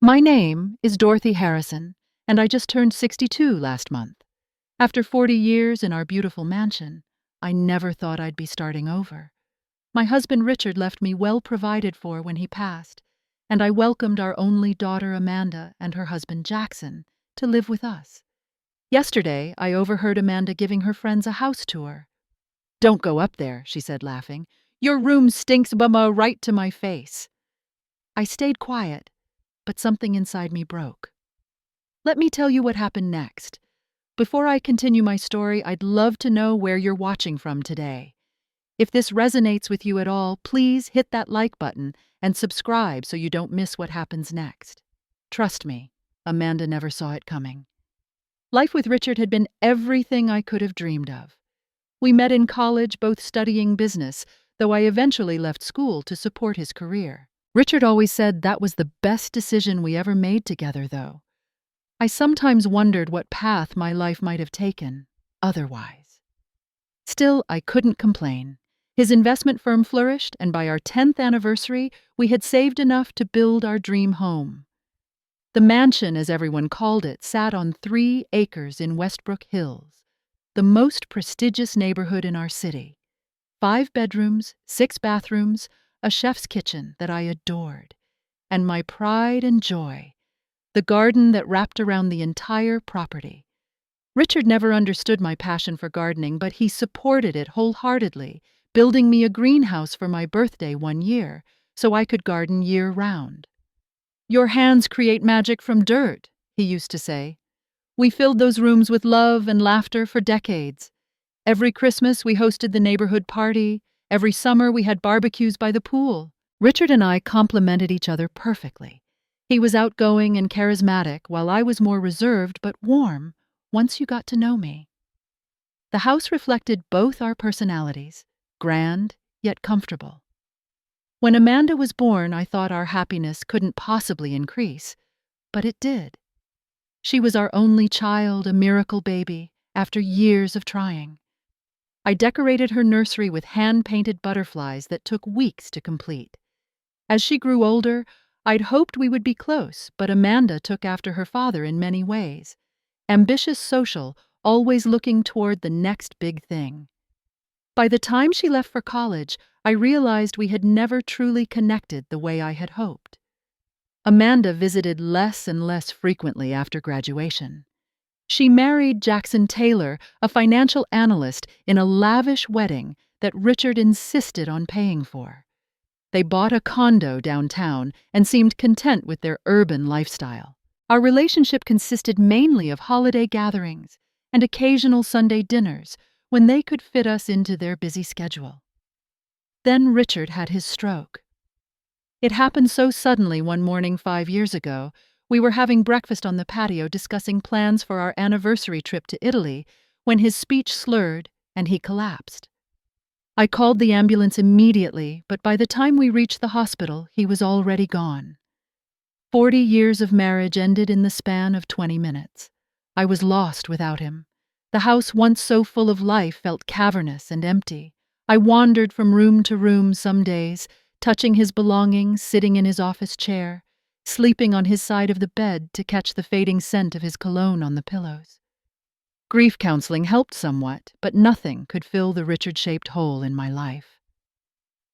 My name is Dorothy Harrison, and I just turned 62 last month. After 40 years in our beautiful mansion, I never thought I'd be starting over. My husband Richard left me well provided for when he passed, and I welcomed our only daughter Amanda and her husband Jackson to live with us. Yesterday, I overheard Amanda giving her friends a house tour. "Don't go up there," she said, laughing. "Your room stinks bumma right to my face." I stayed quiet, but something inside me broke. Let me tell you what happened next. Before I continue my story, I'd love to know where you're watching from today. If this resonates with you at all, please hit that like button and subscribe so you don't miss what happens next. Trust me, Amanda never saw it coming. Life with Richard had been everything I could have dreamed of. We met in college, both studying business, though I eventually left school to support his career. Richard always said that was the best decision we ever made together, though. I sometimes wondered what path my life might have taken otherwise. Still, I couldn't complain. His investment firm flourished, and by our 10th anniversary, we had saved enough to build our dream home. The mansion, as everyone called it, sat on 3 acres in Westbrook Hills, the most prestigious neighborhood in our city. 5 bedrooms, 6 bathrooms, a chef's kitchen that I adored, and my pride and joy, the garden that wrapped around the entire property. Richard never understood my passion for gardening, but he supported it wholeheartedly, building me a greenhouse for my birthday one year so I could garden year-round. "Your hands create magic from dirt," he used to say. We filled those rooms with love and laughter for decades. Every Christmas we hosted the neighborhood party. Every summer we had barbecues by the pool. Richard and I complemented each other perfectly. He was outgoing and charismatic, while I was more reserved but warm once you got to know me. The house reflected both our personalities, grand yet comfortable. When Amanda was born, I thought our happiness couldn't possibly increase, but it did. She was our only child, a miracle baby, after years of trying. I decorated her nursery with hand-painted butterflies that took weeks to complete. As she grew older, I'd hoped we would be close, but Amanda took after her father in many ways. Ambitious, social, always looking toward the next big thing. By the time she left for college, I realized we had never truly connected the way I had hoped. Amanda visited less and less frequently after graduation. She married Jackson Taylor, a financial analyst, in a lavish wedding that Richard insisted on paying for. They bought a condo downtown and seemed content with their urban lifestyle. Our relationship consisted mainly of holiday gatherings and occasional Sunday dinners when they could fit us into their busy schedule. Then Richard had his stroke. It happened so suddenly one morning 5 years ago. We were having breakfast on the patio discussing plans for our anniversary trip to Italy when his speech slurred and he collapsed. I called the ambulance immediately, but by the time we reached the hospital, he was already gone. 40 years of marriage ended in the span of 20 minutes. I was lost without him. The house, once so full of life, felt cavernous and empty. I wandered from room to room some days, touching his belongings, sitting in his office chair, sleeping on his side of the bed to catch the fading scent of his cologne on the pillows. Grief counseling helped somewhat, but nothing could fill the Richard-shaped hole in my life.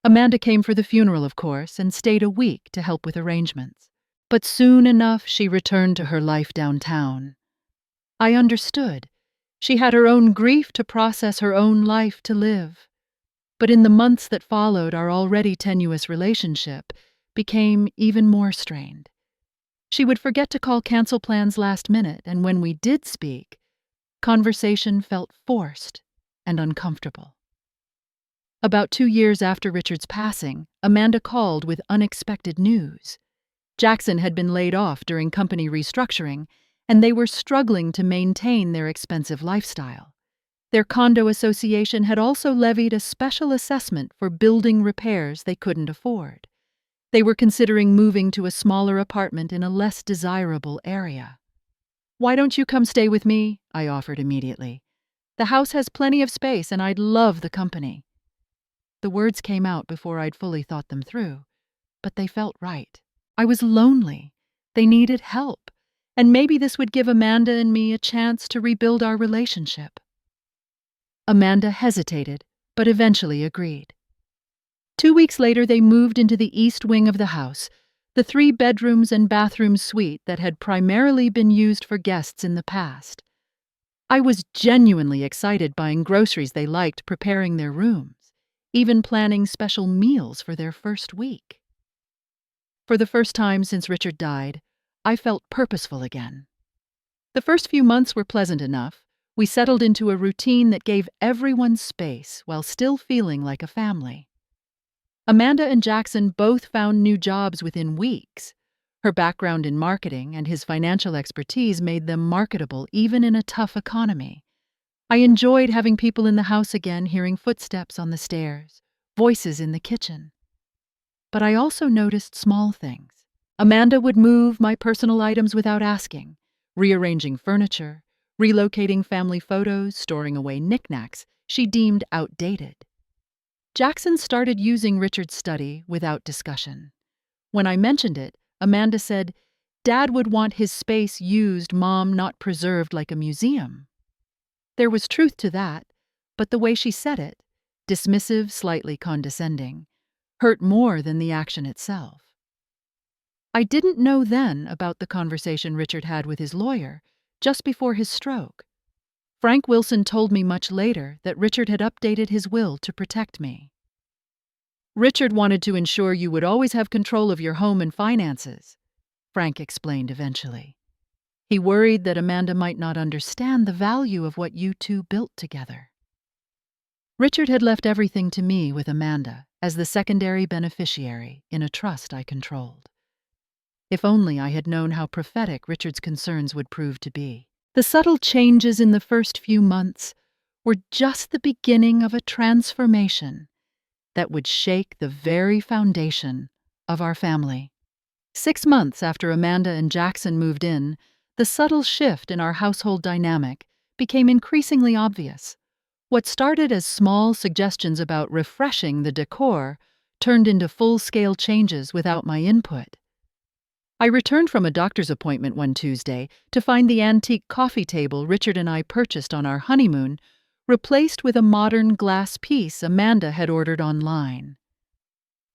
Amanda came for the funeral, of course, and stayed a week to help with arrangements. But soon enough, she returned to her life downtown. I understood. She had her own grief to process, her own life to live. But in the months that followed, our already tenuous relationship became even more strained. She would forget to call cancel plans last minute, and when we did speak, conversation felt forced and uncomfortable. About 2 years after Richard's passing, Amanda called with unexpected news. Jackson had been laid off during company restructuring, and they were struggling to maintain their expensive lifestyle. Their condo association had also levied a special assessment for building repairs they couldn't afford. They were considering moving to a smaller apartment in a less desirable area. "Why don't you come stay with me?" I offered immediately. "The house has plenty of space and I'd love the company." The words came out before I'd fully thought them through, but they felt right. I was lonely. They needed help, and maybe this would give Amanda and me a chance to rebuild our relationship. Amanda hesitated, but eventually agreed. 2 weeks later, they moved into the east wing of the house, the 3 bedrooms and bathroom suite that had primarily been used for guests in the past. I was genuinely excited buying groceries they liked, preparing their rooms, even planning special meals for their first week. For the first time since Richard died, I felt purposeful again. The first few months were pleasant enough. We settled into a routine that gave everyone space while still feeling like a family. Amanda and Jackson both found new jobs within weeks. Her background in marketing and his financial expertise made them marketable even in a tough economy. I enjoyed having people in the house again, hearing footsteps on the stairs, voices in the kitchen. But I also noticed small things. Amanda would move my personal items without asking, rearranging furniture, relocating family photos, storing away knickknacks she deemed outdated. Jackson started using Richard's study without discussion. When I mentioned it, Amanda said, "Dad would want his space used, Mom, not preserved like a museum." There was truth to that, but the way she said it, dismissive, slightly condescending, hurt more than the action itself. I didn't know then about the conversation Richard had with his lawyer just before his stroke. Frank Wilson told me much later that Richard had updated his will to protect me. "Richard wanted to ensure you would always have control of your home and finances," Frank explained eventually. He worried that Amanda might not understand the value of what you two built together. Richard had left everything to me with Amanda as the secondary beneficiary in a trust I controlled. If only I had known how prophetic Richard's concerns would prove to be. The subtle changes in the first few months were just the beginning of a transformation that would shake the very foundation of our family. 6 months after Amanda and Jackson moved in, the subtle shift in our household dynamic became increasingly obvious. What started as small suggestions about refreshing the decor turned into full-scale changes without my input. I returned from a doctor's appointment one Tuesday to find the antique coffee table Richard and I purchased on our honeymoon replaced with a modern glass piece Amanda had ordered online.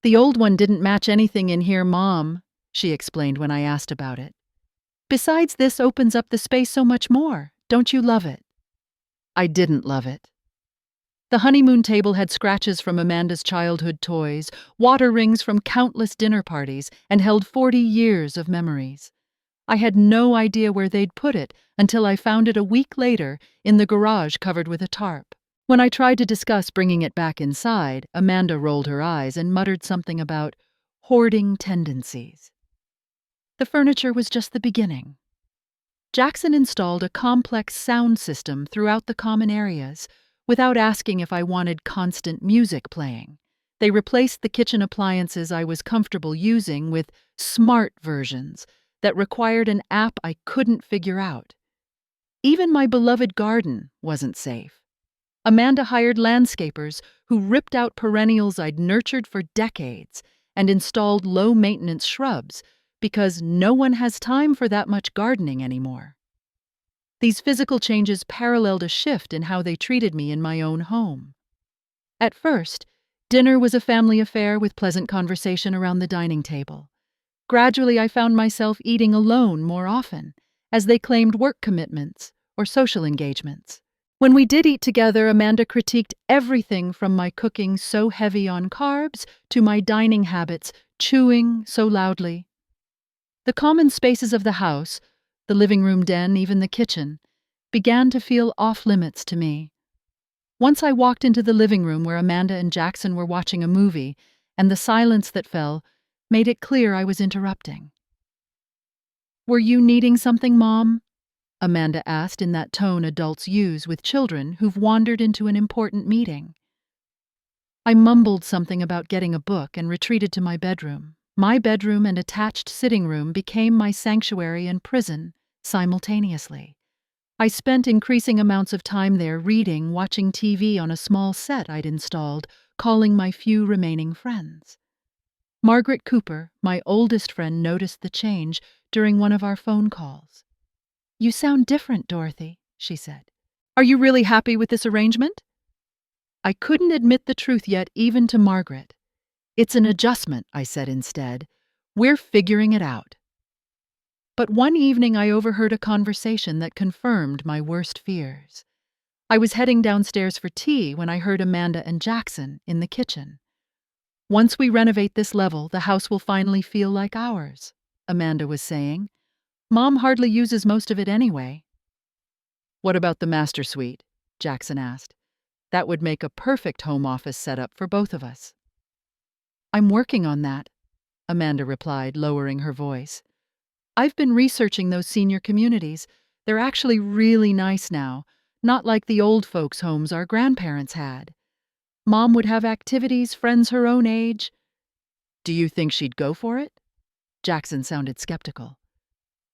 "The old one didn't match anything in here, Mom," she explained when I asked about it. "Besides, this opens up the space so much more. Don't you love it?" I didn't love it. The honeymoon table had scratches from Amanda's childhood toys, water rings from countless dinner parties, and held 40 years of memories. I had no idea where they'd put it until I found it a week later in the garage covered with a tarp. When I tried to discuss bringing it back inside, Amanda rolled her eyes and muttered something about hoarding tendencies. The furniture was just the beginning. Jackson installed a complex sound system throughout the common areas, without asking if I wanted constant music playing. They replaced the kitchen appliances I was comfortable using with smart versions that required an app I couldn't figure out. Even my beloved garden wasn't safe. Amanda hired landscapers who ripped out perennials I'd nurtured for decades and installed low-maintenance shrubs because no one has time for that much gardening anymore. These physical changes paralleled a shift in how they treated me in my own home. At first, dinner was a family affair with pleasant conversation around the dining table. Gradually, I found myself eating alone more often, as they claimed work commitments or social engagements. When we did eat together, Amanda critiqued everything from my cooking so heavy on carbs to my dining habits, chewing so loudly. The common spaces of the house, the living room den, even the kitchen, began to feel off-limits to me. Once I walked into the living room where Amanda and Jackson were watching a movie, and the silence that fell made it clear I was interrupting. "Were you needing something, Mom?" Amanda asked in that tone adults use with children who've wandered into an important meeting. I mumbled something about getting a book and retreated to my bedroom. My bedroom and attached sitting room became my sanctuary and prison simultaneously. I spent increasing amounts of time there reading, watching TV on a small set I'd installed, calling my few remaining friends. Margaret Cooper, my oldest friend, noticed the change during one of our phone calls. "You sound different, Dorothy," she said. "Are you really happy with this arrangement?" I couldn't admit the truth yet, even to Margaret. "It's an adjustment," I said instead. "We're figuring it out." But one evening I overheard a conversation that confirmed my worst fears. I was heading downstairs for tea when I heard Amanda and Jackson in the kitchen. "Once we renovate this level, the house will finally feel like ours," Amanda was saying. "Mom hardly uses most of it anyway." "What about the master suite?" Jackson asked. "That would make a perfect home office setup for both of us." "I'm working on that," Amanda replied, lowering her voice. "I've been researching those senior communities. They're actually really nice now, not like the old folks' homes our grandparents had. Mom would have activities, friends her own age." "Do you think she'd go for it?" Jackson sounded skeptical.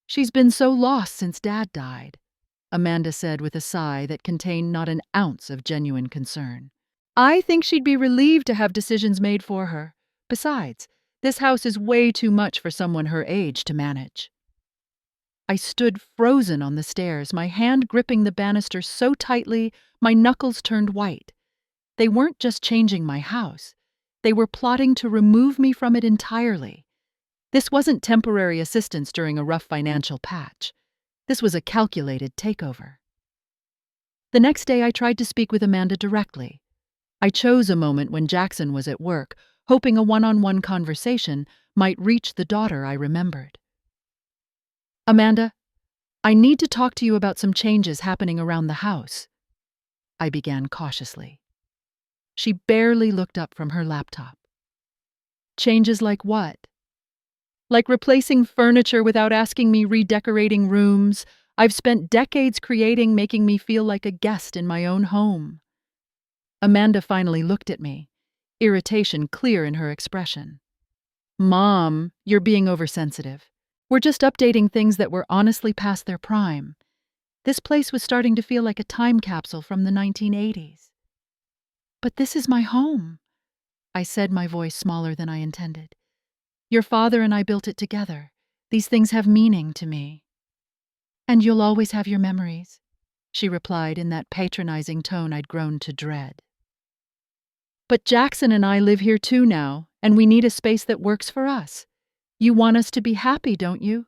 "She's been so lost since Dad died," Amanda said with a sigh that contained not an ounce of genuine concern. "I think she'd be relieved to have decisions made for her. Besides, this house is way too much for someone her age to manage." I stood frozen on the stairs, my hand gripping the banister so tightly my knuckles turned white. They weren't just changing my house. They were plotting to remove me from it entirely. This wasn't temporary assistance during a rough financial patch. This was a calculated takeover. The next day I tried to speak with Amanda directly. I chose a moment when Jackson was at work, hoping a one-on-one conversation might reach the daughter I remembered. "Amanda, I need to talk to you about some changes happening around the house," I began cautiously. She barely looked up from her laptop. "Changes like what?" "Like replacing furniture without asking me, redecorating rooms I've spent decades creating, making me feel like a guest in my own home." Amanda finally looked at me, irritation clear in her expression. "Mom, you're being oversensitive. We're just updating things that were honestly past their prime. This place was starting to feel like a time capsule from the 1980s. "But this is my home," I said, my voice smaller than I intended. "Your father and I built it together. These things have meaning to me." "And you'll always have your memories," she replied in that patronizing tone I'd grown to dread. "But Jackson and I live here too now, and we need a space that works for us. You want us to be happy, don't you?"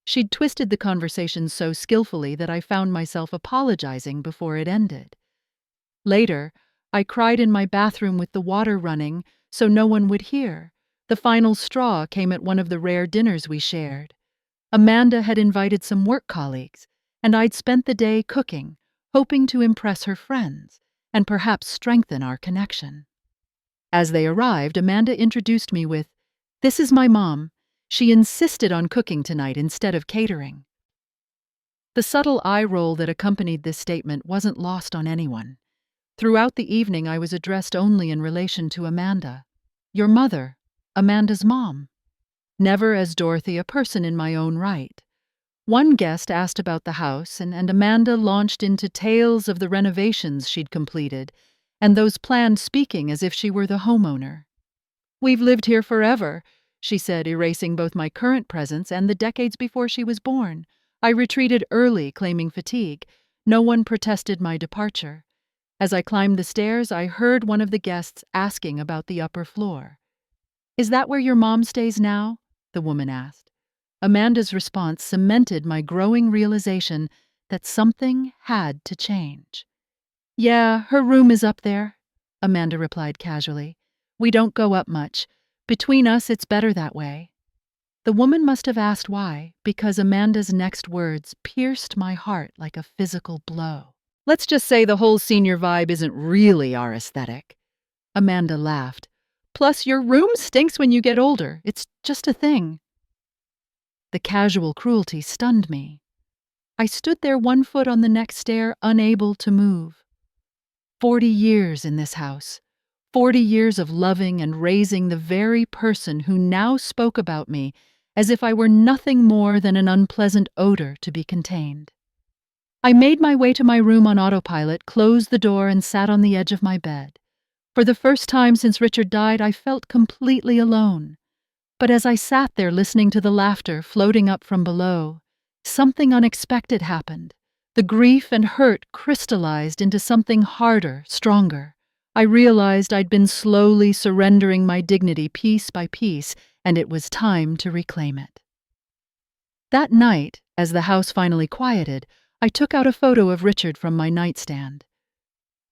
She'd twisted the conversation so skillfully that I found myself apologizing before it ended. Later, I cried in my bathroom with the water running so no one would hear. The final straw came at one of the rare dinners we shared. Amanda had invited some work colleagues, and I'd spent the day cooking, hoping to impress her friends and perhaps strengthen our connection. As they arrived, Amanda introduced me with, "This is my mom. She insisted on cooking tonight instead of catering." The subtle eye roll that accompanied this statement wasn't lost on anyone. Throughout the evening, I was addressed only in relation to Amanda. "Your mother, Amanda's mom." Never as Dorothy, a person in my own right. One guest asked about the house, and Amanda launched into tales of the renovations she'd completed, and those planned, speaking as if she were the homeowner. "We've lived here forever," she said, erasing both my current presence and the decades before she was born. I retreated early, claiming fatigue. No one protested my departure. As I climbed the stairs, I heard one of the guests asking about the upper floor. "Is that where your mom stays now?" the woman asked. Amanda's response cemented my growing realization that something had to change. "Yeah, her room is up there," Amanda replied casually. "We don't go up much. Between us, it's better that way." The woman must have asked why, because Amanda's next words pierced my heart like a physical blow. "Let's just say the whole senior vibe isn't really our aesthetic." Amanda laughed. "Plus, your room stinks when you get older. It's just a thing." The casual cruelty stunned me. I stood there, one foot on the next stair, unable to move. 40 years in this house. 40 years of loving and raising the very person who now spoke about me as if I were nothing more than an unpleasant odor to be contained. I made my way to my room on autopilot, closed the door, and sat on the edge of my bed. For the first time since Richard died, I felt completely alone. But as I sat there listening to the laughter floating up from below, something unexpected happened. The grief and hurt crystallized into something harder, stronger. I realized I'd been slowly surrendering my dignity piece by piece, and it was time to reclaim it. That night, as the house finally quieted, I took out a photo of Richard from my nightstand.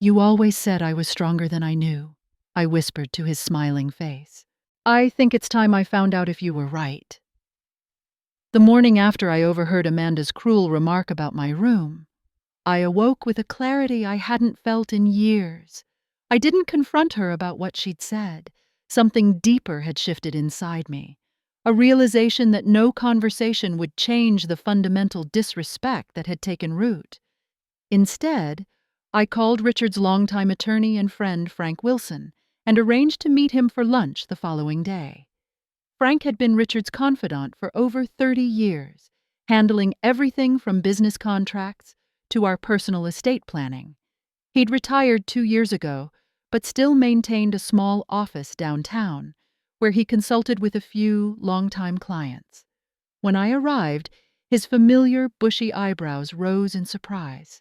"You always said I was stronger than I knew," I whispered to his smiling face. "I think it's time I found out if you were right." The morning after I overheard Amanda's cruel remark about my room, I awoke with a clarity I hadn't felt in years. I didn't confront her about what she'd said. Something deeper had shifted inside me, a realization that no conversation would change the fundamental disrespect that had taken root. Instead, I called Richard's longtime attorney and friend, Frank Wilson, and arranged to meet him for lunch the following day. Frank had been Richard's confidant for over 30 years, handling everything from business contracts to our personal estate planning. He'd retired 2 years ago, but still maintained a small office downtown, where he consulted with a few longtime clients. When I arrived, his familiar bushy eyebrows rose in surprise.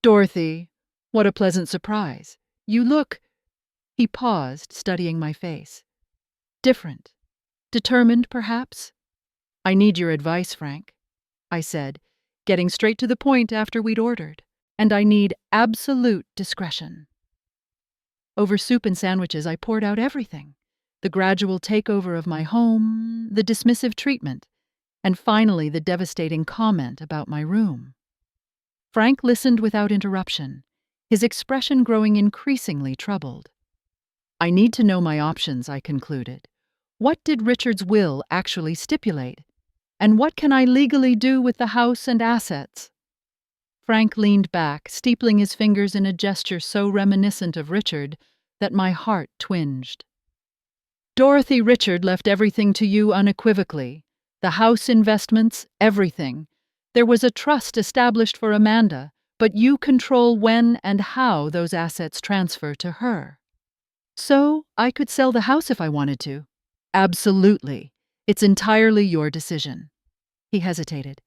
"Dorothy, what a pleasant surprise. You look—" He paused, studying my face. "Different. Determined, perhaps?" "I need your advice, Frank," I said, getting straight to the point after we'd ordered. "And I need absolute discretion." Over soup and sandwiches, I poured out everything: the gradual takeover of my home, the dismissive treatment, and finally the devastating comment about my room. Frank listened without interruption, his expression growing increasingly troubled. "I need to know my options," I concluded. "What did Richard's will actually stipulate? And what can I legally do with the house and assets?" Frank leaned back, steepling his fingers in a gesture so reminiscent of Richard that my heart twinged. "Dorothy, Richard left everything to you unequivocally. The house investments, everything. There was a trust established for Amanda, but you control when and how those assets transfer to her." "So I could sell the house if I wanted to?" "Absolutely. It's entirely your decision." He hesitated.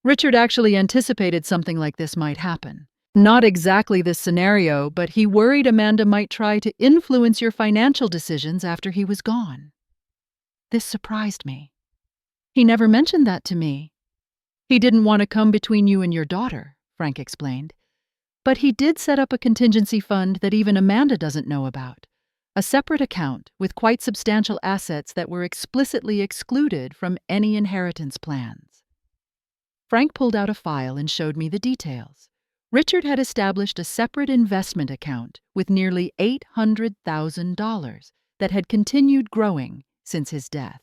"Richard actually anticipated something like this might happen. Not exactly this scenario, but he worried Amanda might try to influence your financial decisions after he was gone." This surprised me. "He never mentioned that to me." "He didn't want to come between you and your daughter," Frank explained. "But he did set up a contingency fund that even Amanda doesn't know about. A separate account with quite substantial assets that were explicitly excluded from any inheritance plans." Frank pulled out a file and showed me the details. Richard had established a separate investment account with nearly $800,000 that had continued growing since his death.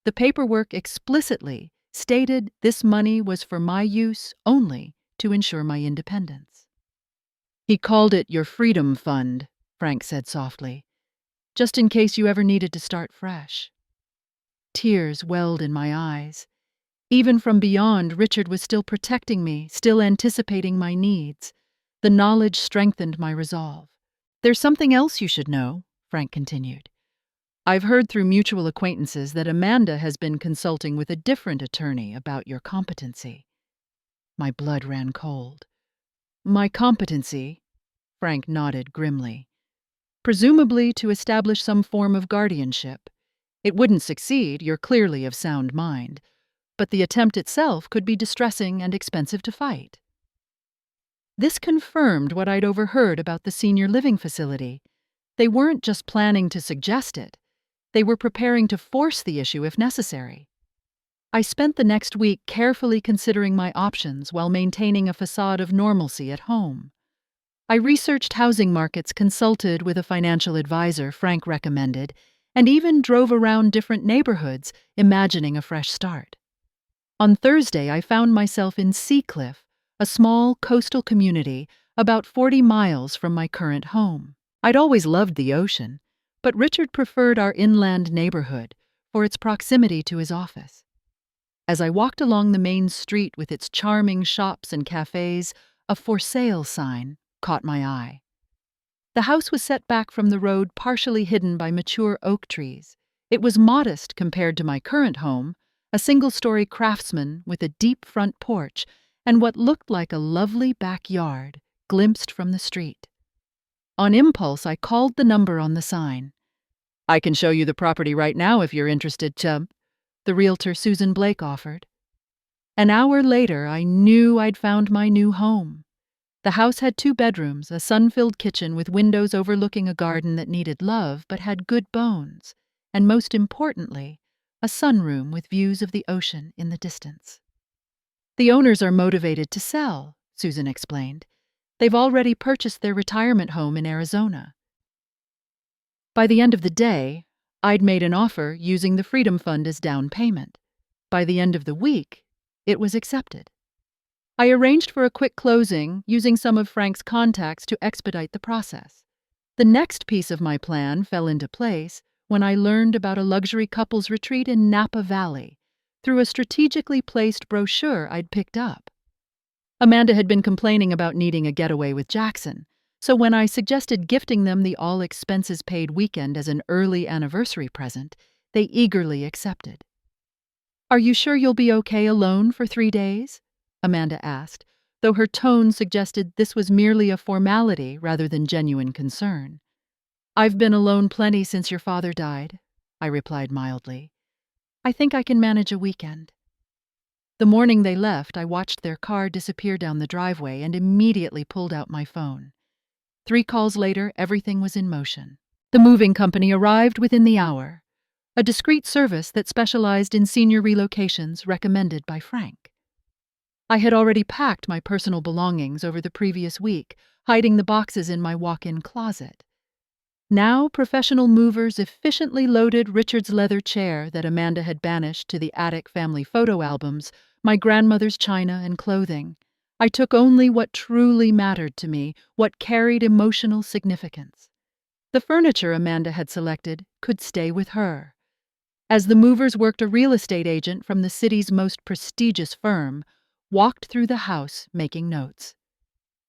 The paperwork explicitly stated this money was for my use only to ensure my independence. "He called it your freedom fund," Frank said softly, "just in case you ever needed to start fresh." Tears welled in my eyes. Even from beyond, Richard was still protecting me, still anticipating my needs. The knowledge strengthened my resolve. "There's something else you should know," Frank continued. "I've heard through mutual acquaintances that Amanda has been consulting with a different attorney about your competency." My blood ran cold. "My competency?" Frank nodded grimly. "Presumably to establish some form of guardianship. It wouldn't succeed, you're clearly of sound mind, but the attempt itself could be distressing and expensive to fight." This confirmed what I'd overheard about the senior living facility. They weren't just planning to suggest it. They were preparing to force the issue if necessary. I spent the next week carefully considering my options while maintaining a facade of normalcy at home. I researched housing markets, consulted with a financial advisor Frank recommended, and even drove around different neighborhoods, imagining a fresh start. On Thursday, I found myself in Seacliff, a small coastal community about 40 miles from my current home. I'd always loved the ocean, but Richard preferred our inland neighborhood for its proximity to his office. As I walked along the main street with its charming shops and cafes, a "for sale" sign caught my eye. The house was set back from the road, partially hidden by mature oak trees. It was modest compared to my current home, a single-story craftsman with a deep front porch and what looked like a lovely backyard glimpsed from the street. On impulse, I called the number on the sign. "I can show you the property right now if you're interested, chump," the realtor Susan Blake offered. An hour later, I knew I'd found my new home. The house had 2 bedrooms, a sun-filled kitchen with windows overlooking a garden that needed love but had good bones, and most importantly, a sunroom with views of the ocean in the distance. "The owners are motivated to sell," Susan explained. "They've already purchased their retirement home in Arizona." By the end of the day, I'd made an offer using the Freedom Fund as down payment. By the end of the week, it was accepted. I arranged for a quick closing using some of Frank's contacts to expedite the process. The next piece of my plan fell into place when I learned about a luxury couples retreat in Napa Valley through a strategically placed brochure I'd picked up. Amanda had been complaining about needing a getaway with Jackson, so when I suggested gifting them the all-expenses-paid weekend as an early anniversary present, they eagerly accepted. "Are you sure you'll be okay alone for 3 days?" Amanda asked, though her tone suggested this was merely a formality rather than genuine concern. "I've been alone plenty since your father died," I replied mildly. "I think I can manage a weekend." The morning they left, I watched their car disappear down the driveway and immediately pulled out my phone. 3 calls later, everything was in motion. The moving company arrived within the hour, a discreet service that specialized in senior relocations recommended by Frank. I had already packed my personal belongings over the previous week, hiding the boxes in my walk-in closet. Now, professional movers efficiently loaded Richard's leather chair that Amanda had banished to the attic family photo albums, my grandmother's china and clothing. I took only what truly mattered to me, what carried emotional significance. The furniture Amanda had selected could stay with her. As the movers worked, a real estate agent from the city's most prestigious firm walked through the house making notes.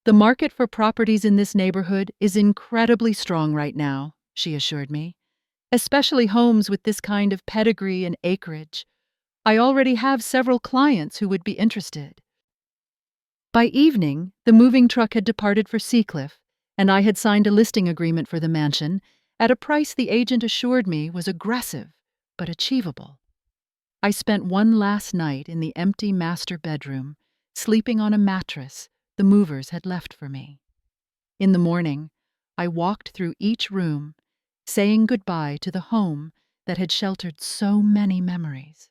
"The market for properties in this neighborhood is incredibly strong right now," she assured me, "especially homes with this kind of pedigree and acreage. I already have several clients who would be interested." By evening, the moving truck had departed for Seacliff, and I had signed a listing agreement for the mansion at a price the agent assured me was aggressive but achievable. I spent one last night in the empty master bedroom, sleeping on a mattress the movers had left for me. In the morning, I walked through each room, saying goodbye to the home that had sheltered so many memories.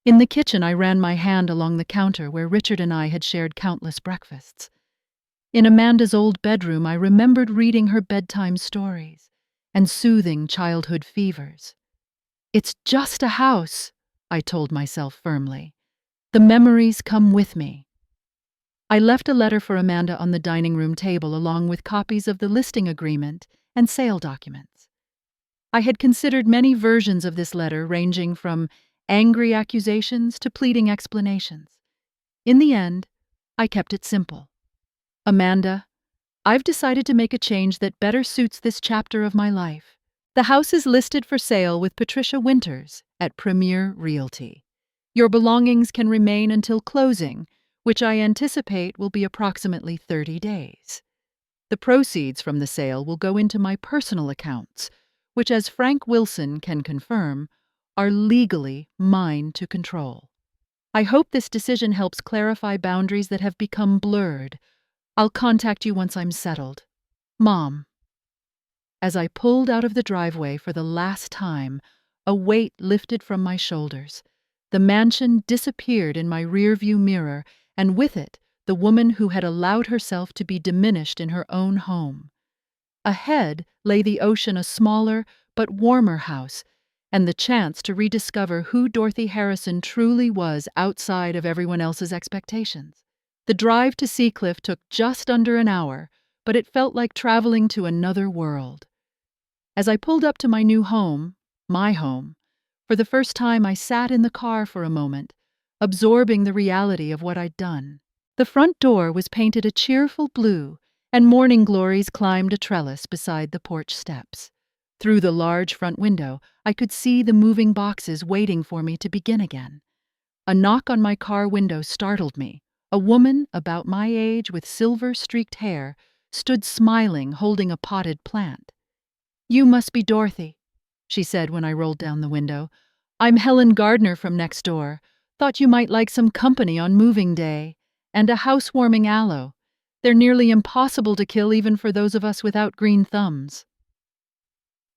In the kitchen, I ran my hand along the counter where Richard and I had shared countless breakfasts. In Amanda's old bedroom, I remembered reading her bedtime stories and soothing childhood fevers. "It's just a house," I told myself firmly. "The memories come with me." I left a letter for Amanda on the dining room table along with copies of the listing agreement and sale documents. I had considered many versions of this letter, ranging from angry accusations to pleading explanations. In the end, I kept it simple. "Amanda, I've decided to make a change that better suits this chapter of my life. The house is listed for sale with Patricia Winters at Premier Realty. Your belongings can remain until closing, which I anticipate will be approximately 30 days. The proceeds from the sale will go into my personal accounts, which, as Frank Wilson can confirm, are legally mine to control. I hope this decision helps clarify boundaries that have become blurred. I'll contact you once I'm settled. Mom." As I pulled out of the driveway for the last time, a weight lifted from my shoulders. The mansion disappeared in my rearview mirror, and with it, the woman who had allowed herself to be diminished in her own home. Ahead lay the ocean, a smaller but warmer house, and the chance to rediscover who Dorothy Harrison truly was outside of everyone else's expectations. The drive to Seacliff took just under an hour, but it felt like traveling to another world. As I pulled up to my new home, my home, for the first time I sat in the car for a moment, absorbing the reality of what I'd done. The front door was painted a cheerful blue, and morning glories climbed a trellis beside the porch steps. Through the large front window, I could see the moving boxes waiting for me to begin again. A knock on my car window startled me. A woman, about my age with silver-streaked hair, stood smiling, holding a potted plant. "You must be Dorothy," she said when I rolled down the window. "I'm Helen Gardner from next door. Thought you might like some company on moving day. And a housewarming aloe. They're nearly impossible to kill even for those of us without green thumbs."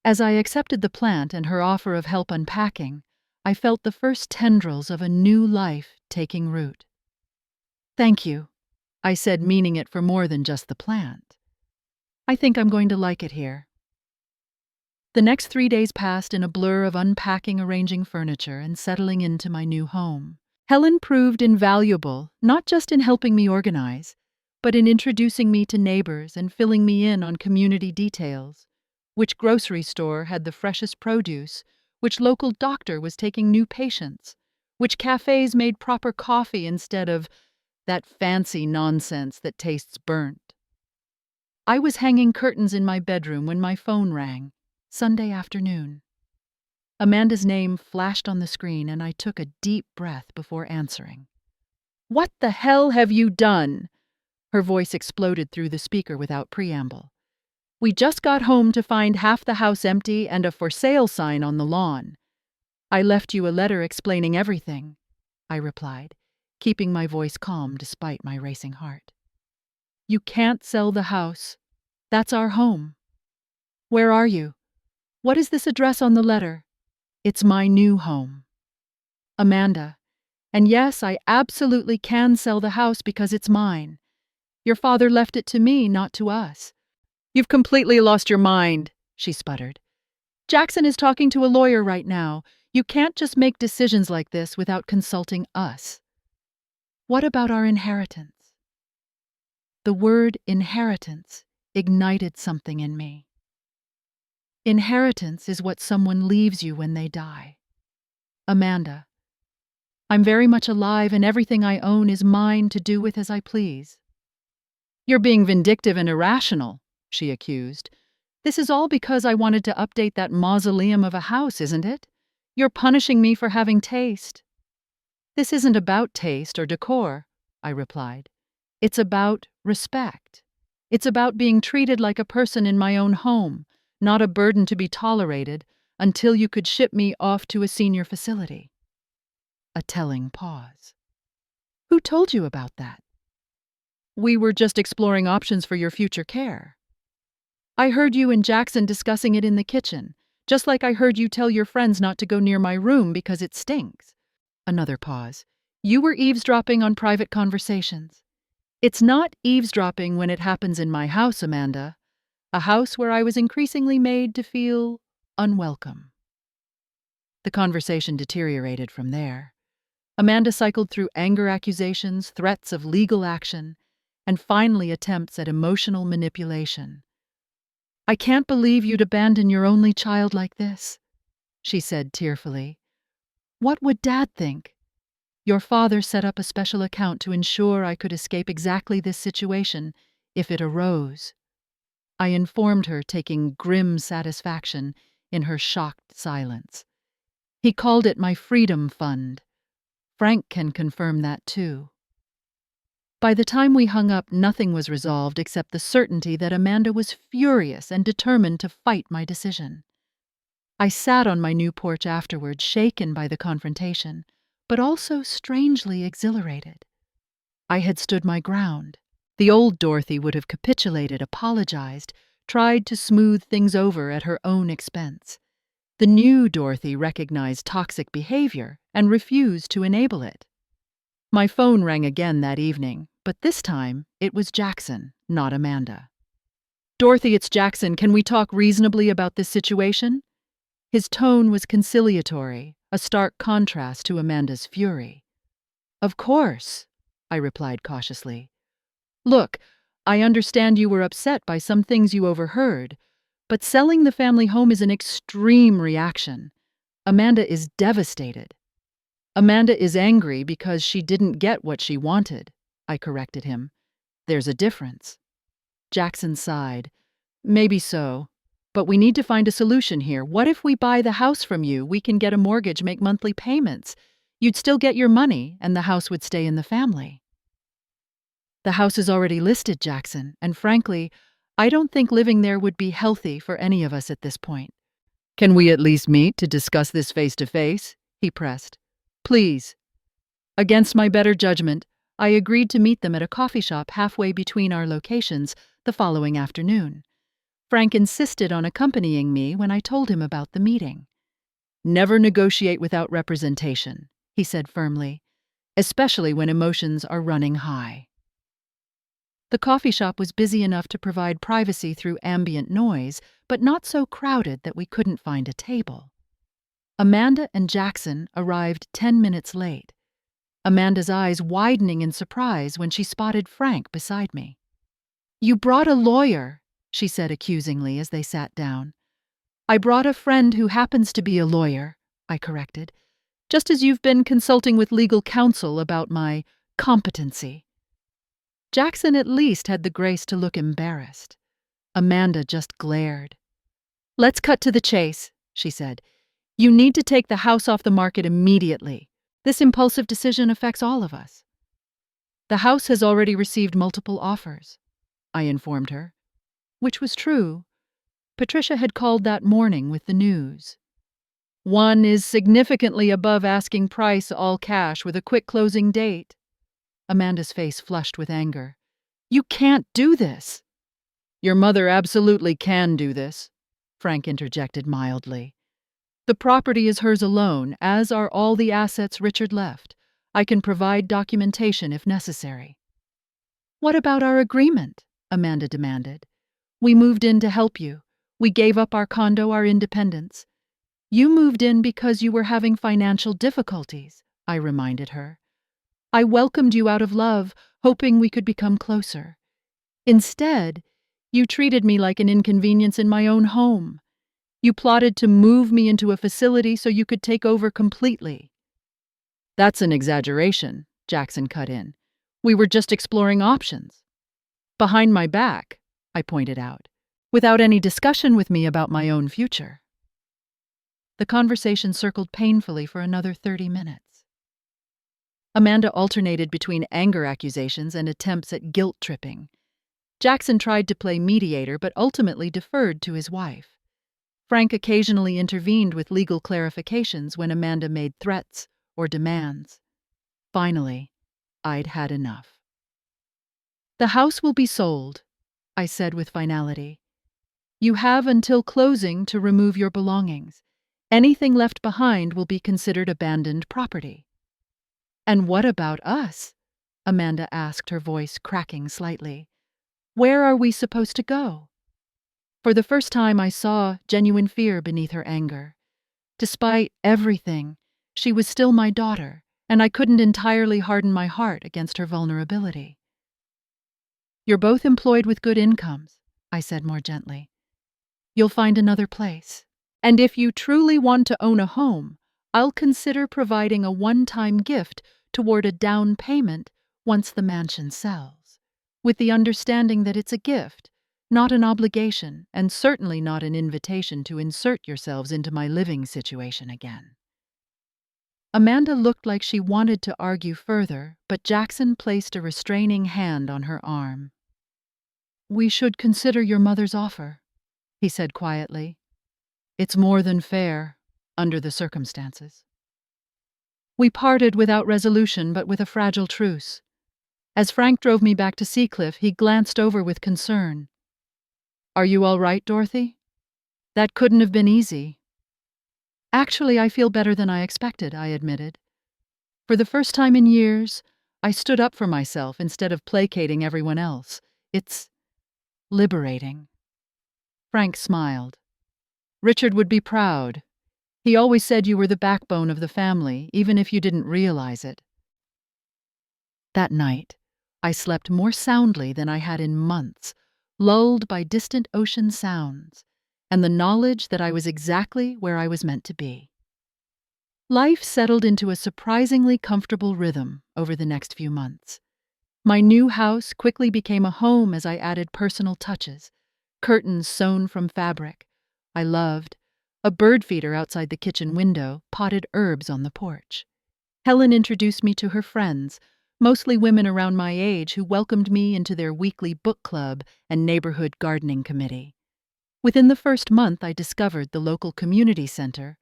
As I accepted the plant and her offer of help unpacking, I felt the first tendrils of a new life taking root. "Thank you," I said, meaning it for more than just the plant. "I think I'm going to like it here." The next 3 days passed in a blur of unpacking, arranging furniture, and settling into my new home. Helen proved invaluable, not just in helping me organize, but in introducing me to neighbors and filling me in on community details. Which grocery store had the freshest produce, which local doctor was taking new patients, which cafes made proper coffee instead of that fancy nonsense that tastes burnt. I was hanging curtains in my bedroom when my phone rang, Sunday afternoon. Amanda's name flashed on the screen and I took a deep breath before answering. "What the hell have you done?" Her voice exploded through the speaker without preamble. "We just got home to find half the house empty and a for sale sign on the lawn." "I left you a letter explaining everything," I replied, keeping my voice calm despite my racing heart. "You can't sell the house. That's our home." "Where are you? What is this address on the letter?" "It's my new home." "Amanda. And yes, I absolutely can sell the house because it's mine. Your father left it to me, not to us." "You've completely lost your mind," she sputtered. "Jackson is talking to a lawyer right now. You can't just make decisions like this without consulting us." "What about our inheritance?" The word inheritance ignited something in me. Inheritance is what someone leaves you when they die. Amanda, I'm very much alive and everything I own is mine to do with as I please. "You're being vindictive and irrational," she accused. "This is all because I wanted to update that mausoleum of a house, isn't it? You're punishing me for having taste." "This isn't about taste or decor," I replied. "It's about respect. It's about being treated like a person in my own home, not a burden to be tolerated until you could ship me off to a senior facility." A telling pause. "Who told you about that?" "We were just exploring options for your future care." "I heard you and Jackson discussing it in the kitchen, just like I heard you tell your friends not to go near my room because it stinks." Another pause. "You were eavesdropping on private conversations." "It's not eavesdropping when it happens in my house, Amanda. A house where I was increasingly made to feel unwelcome." The conversation deteriorated from there. Amanda cycled through anger accusations, threats of legal action, and finally attempts at emotional manipulation. "I can't believe you'd abandon your only child like this," she said tearfully. "What would Dad think? Your father set up a special account to ensure I could escape exactly this situation if it arose." I informed her, taking grim satisfaction in her shocked silence. "He called it my Freedom Fund. Frank can confirm that too." By the time we hung up, nothing was resolved except the certainty that Amanda was furious and determined to fight my decision. I sat on my new porch afterward, shaken by the confrontation, but also strangely exhilarated. I had stood my ground. The old Dorothy would have capitulated, apologized, tried to smooth things over at her own expense. The new Dorothy recognized toxic behavior and refused to enable it. My phone rang again that evening, but this time it was Jackson, not Amanda. "Dorothy, it's Jackson. Can we talk reasonably about this situation?" His tone was conciliatory, a stark contrast to Amanda's fury. "Of course," I replied cautiously. "Look, I understand you were upset by some things you overheard, but selling the family home is an extreme reaction. Amanda is devastated." "Amanda is angry because she didn't get what she wanted," I corrected him. "There's a difference." Jackson sighed. Maybe so. But we need to find a solution here. What if we buy the house from you? We can get a mortgage, make monthly payments. You'd still get your money, and the house would stay in the family. The house is already listed, Jackson, and frankly, I don't think living there would be healthy for any of us at this point. Can we at least meet to discuss this face to face? He pressed. Please. Against my better judgment, I agreed to meet them at a coffee shop halfway between our locations the following afternoon. Frank insisted on accompanying me when I told him about the meeting. Never negotiate without representation, he said firmly, especially when emotions are running high. The coffee shop was busy enough to provide privacy through ambient noise, but not so crowded that we couldn't find a table. Amanda and Jackson arrived 10 minutes late, Amanda's eyes widening in surprise when she spotted Frank beside me. You brought a lawyer, she said accusingly as they sat down. I brought a friend who happens to be a lawyer, I corrected, just as you've been consulting with legal counsel about my competency. Jackson at least had the grace to look embarrassed. Amanda just glared. Let's cut to the chase, she said. You need to take the house off the market immediately. This impulsive decision affects all of us. The house has already received multiple offers, I informed her, which was true. Patricia had called that morning with the news. One is significantly above asking price, all cash, with a quick closing date. Amanda's face flushed with anger. You can't do this. Your mother absolutely can do this, Frank interjected mildly. The property is hers alone, as are all the assets Richard left. I can provide documentation if necessary. What about our agreement? Amanda demanded. We moved in to help you. We gave up our condo, our independence. You moved in because you were having financial difficulties, I reminded her. I welcomed you out of love, hoping we could become closer. Instead, you treated me like an inconvenience in my own home. You plotted to move me into a facility so you could take over completely. That's an exaggeration, Jackson cut in. We were just exploring options. Behind my back, I pointed out, without any discussion with me about my own future. The conversation circled painfully for another 30 minutes. Amanda alternated between anger accusations and attempts at guilt-tripping. Jackson tried to play mediator but ultimately deferred to his wife. Frank occasionally intervened with legal clarifications when Amanda made threats or demands. Finally, I'd had enough. The house will be sold, I said with finality. You have until closing to remove your belongings. Anything left behind will be considered abandoned property. And what about us? Amanda asked, her voice cracking slightly. Where are we supposed to go? For the first time, I saw genuine fear beneath her anger. Despite everything, she was still my daughter, and I couldn't entirely harden my heart against her vulnerability. You're both employed with good incomes, I said more gently. You'll find another place. And if you truly want to own a home, I'll consider providing a one-time gift toward a down payment once the mansion sells, with the understanding that it's a gift, not an obligation, and certainly not an invitation to insert yourselves into my living situation again. Amanda looked like she wanted to argue further, but Jackson placed a restraining hand on her arm. We should consider your mother's offer, he said quietly. It's more than fair, under the circumstances. We parted without resolution, but with a fragile truce. As Frank drove me back to Seacliff, he glanced over with concern. Are you all right, Dorothy? That couldn't have been easy. Actually, I feel better than I expected, I admitted. For the first time in years, I stood up for myself instead of placating everyone else. It's liberating. Frank smiled. Richard would be proud. He always said you were the backbone of the family, even if you didn't realize it. That night, I slept more soundly than I had in months, lulled by distant ocean sounds, and the knowledge that I was exactly where I was meant to be. Life settled into a surprisingly comfortable rhythm over the next few months. My new house quickly became a home as I added personal touches. Curtains sewn from fabric I loved, a bird feeder outside the kitchen window, potted herbs on the porch. Helen introduced me to her friends, mostly women around my age who welcomed me into their weekly book club and neighborhood gardening committee. Within the first month, I discovered the local community center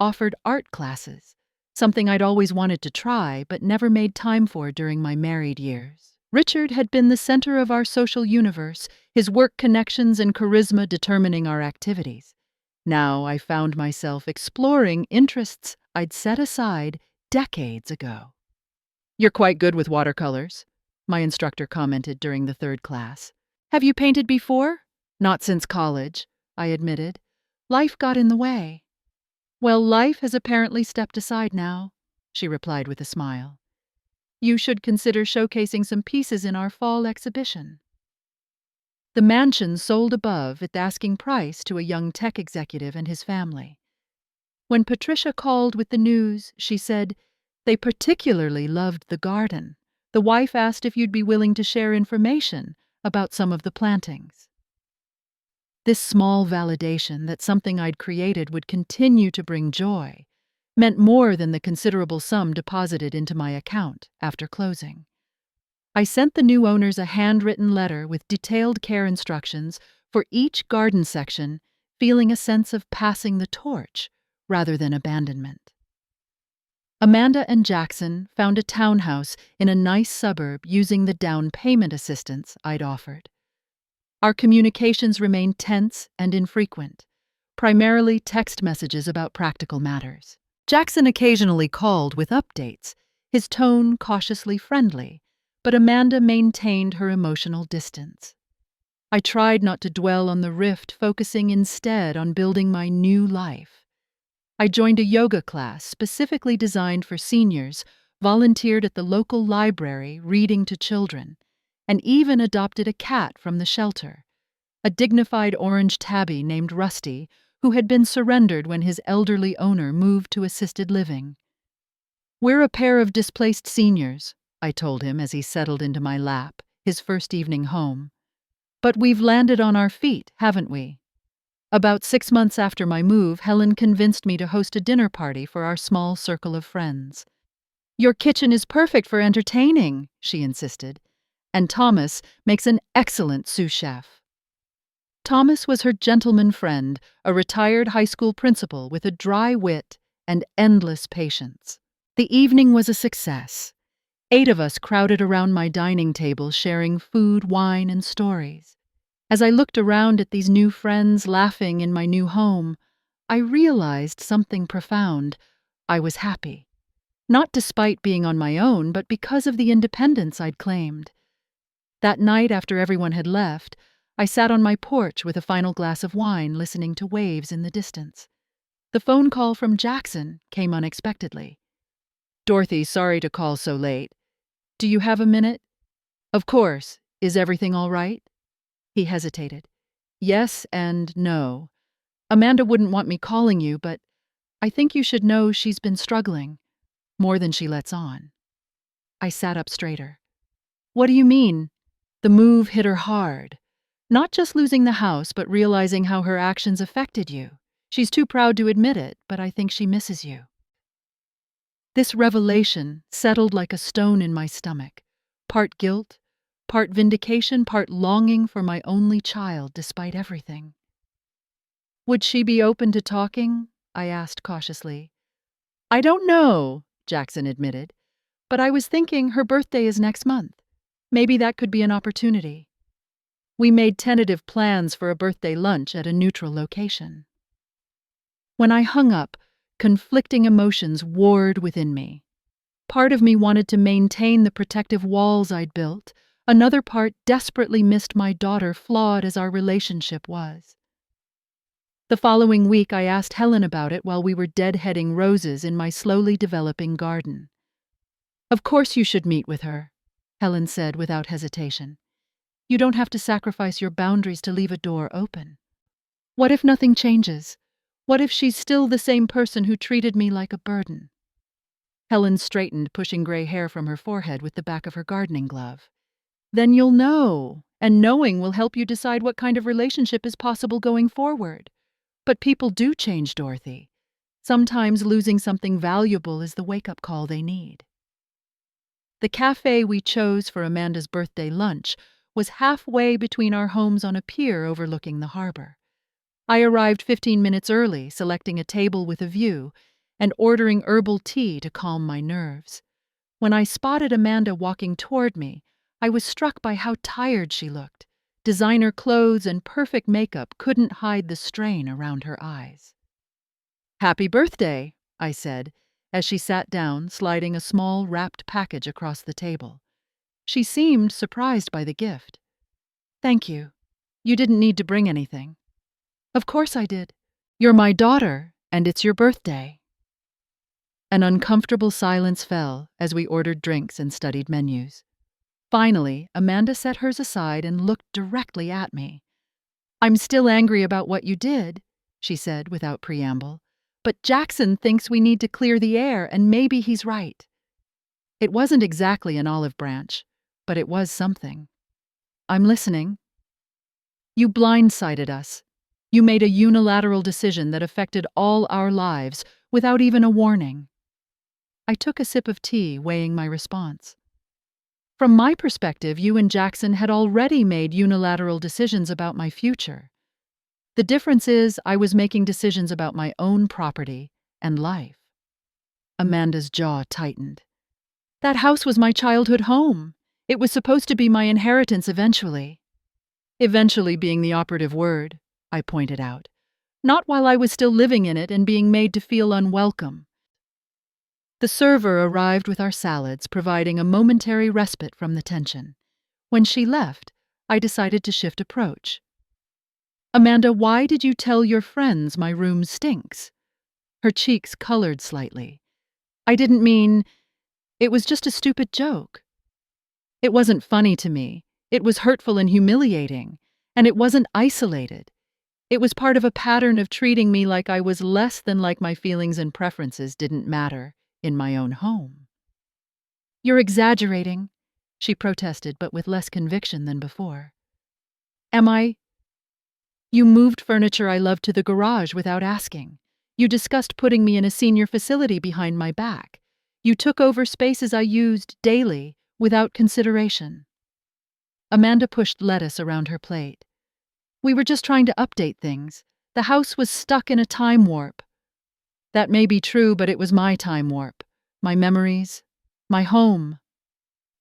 offered art classes, something I'd always wanted to try but never made time for during my married years. Richard had been the center of our social universe, his work connections and charisma determining our activities. Now I found myself exploring interests I'd set aside decades ago. "You're quite good with watercolors," my instructor commented during the third class. "Have you painted before?" "Not since college," I admitted. "Life got in the way." "Well, life has apparently stepped aside now," she replied with a smile. "You should consider showcasing some pieces in our fall exhibition." The mansion sold above its asking price to a young tech executive and his family. When Patricia called with the news, she said, "They particularly loved the garden. The wife asked if you'd be willing to share information about some of the plantings." This small validation that something I'd created would continue to bring joy meant more than the considerable sum deposited into my account after closing. I sent the new owners a handwritten letter with detailed care instructions for each garden section, feeling a sense of passing the torch rather than abandonment. Amanda and Jackson found a townhouse in a nice suburb using the down payment assistance I'd offered. Our communications remained tense and infrequent, primarily text messages about practical matters. Jackson occasionally called with updates, his tone cautiously friendly, but Amanda maintained her emotional distance. I tried not to dwell on the rift, focusing instead on building my new life. I joined a yoga class specifically designed for seniors, volunteered at the local library reading to children, and even adopted a cat from the shelter, a dignified orange tabby named Rusty, who had been surrendered when his elderly owner moved to assisted living. "We're a pair of displaced seniors," I told him as he settled into my lap, his first evening home. "But we've landed on our feet, haven't we?" About 6 months after my move, Helen convinced me to host a dinner party for our small circle of friends. "Your kitchen is perfect for entertaining," she insisted, "and Thomas makes an excellent sous chef." Thomas was her gentleman friend, a retired high school principal with a dry wit and endless patience. The evening was a success. 8 of us crowded around my dining table sharing food, wine, and stories. As I looked around at these new friends laughing in my new home, I realized something profound. I was happy. Not despite being on my own, but because of the independence I'd claimed. That night, after everyone had left, I sat on my porch with a final glass of wine, listening to waves in the distance. The phone call from Jackson came unexpectedly. "Dorothy, sorry to call so late. Do you have a minute?" "Of course. Is everything all right?" He hesitated. "Yes and no. Amanda wouldn't want me calling you, but I think you should know she's been struggling, more than she lets on." I sat up straighter. "What do you mean?" The move hit her hard. Not just losing the house, but realizing how her actions affected you. She's too proud to admit it, but I think she misses you. This revelation settled like a stone in my stomach. Part guilt, part vindication, part longing for my only child despite everything. "Would she be open to talking?" I asked cautiously. "I don't know," Jackson admitted, "but I was thinking her birthday is next month. Maybe that could be an opportunity." We made tentative plans for a birthday lunch at a neutral location. When I hung up, conflicting emotions warred within me. Part of me wanted to maintain the protective walls I'd built. Another part desperately missed my daughter, flawed as our relationship was. The following week, I asked Helen about it while we were deadheading roses in my slowly developing garden. "Of course you should meet with her," Helen said without hesitation. "You don't have to sacrifice your boundaries to leave a door open. What if nothing changes? What if she's still the same person who treated me like a burden?" Helen straightened, pushing gray hair from her forehead with the back of her gardening glove. Then you'll know, and knowing will help you decide what kind of relationship is possible going forward. But people do change, Dorothy. Sometimes losing something valuable is the wake-up call they need. The cafe we chose for Amanda's birthday lunch was halfway between our homes on a pier overlooking the harbor. I arrived 15 minutes early, selecting a table with a view, and ordering herbal tea to calm my nerves. When I spotted Amanda walking toward me, I was struck by how tired she looked. Designer clothes and perfect makeup couldn't hide the strain around her eyes. "Happy birthday," I said, as she sat down, sliding a small wrapped package across the table. She seemed surprised by the gift. "Thank you. You didn't need to bring anything." "Of course I did. You're my daughter, and it's your birthday." An uncomfortable silence fell as we ordered drinks and studied menus. Finally, Amanda set hers aside and looked directly at me. "I'm still angry about what you did," she said without preamble. "But Jackson thinks we need to clear the air, and maybe he's right." It wasn't exactly an olive branch, but it was something. "I'm listening." "You blindsided us. You made a unilateral decision that affected all our lives without even a warning." I took a sip of tea, weighing my response. "From my perspective, you and Jackson had already made unilateral decisions about my future. The difference is I was making decisions about my own property and life." Amanda's jaw tightened. "That house was my childhood home. It was supposed to be my inheritance eventually." "Eventually being the operative word," I pointed out. "Not while I was still living in it and being made to feel unwelcome." The server arrived with our salads, providing a momentary respite from the tension. When she left, I decided to shift approach. "Amanda, why did you tell your friends my room stinks?" Her cheeks colored slightly. "I didn't mean... It was just a stupid joke." "It wasn't funny to me. It was hurtful and humiliating. And it wasn't isolated. It was part of a pattern of treating me like I was less than like my feelings and preferences didn't matter in my own home." "You're exaggerating," she protested, but with less conviction than before. "Am I? You moved furniture I loved to the garage without asking. You discussed putting me in a senior facility behind my back. You took over spaces I used daily without consideration." Amanda pushed lettuce around her plate. "We were just trying to update things. The house was stuck in a time warp." "That may be true, but it was my time warp. My memories. My home."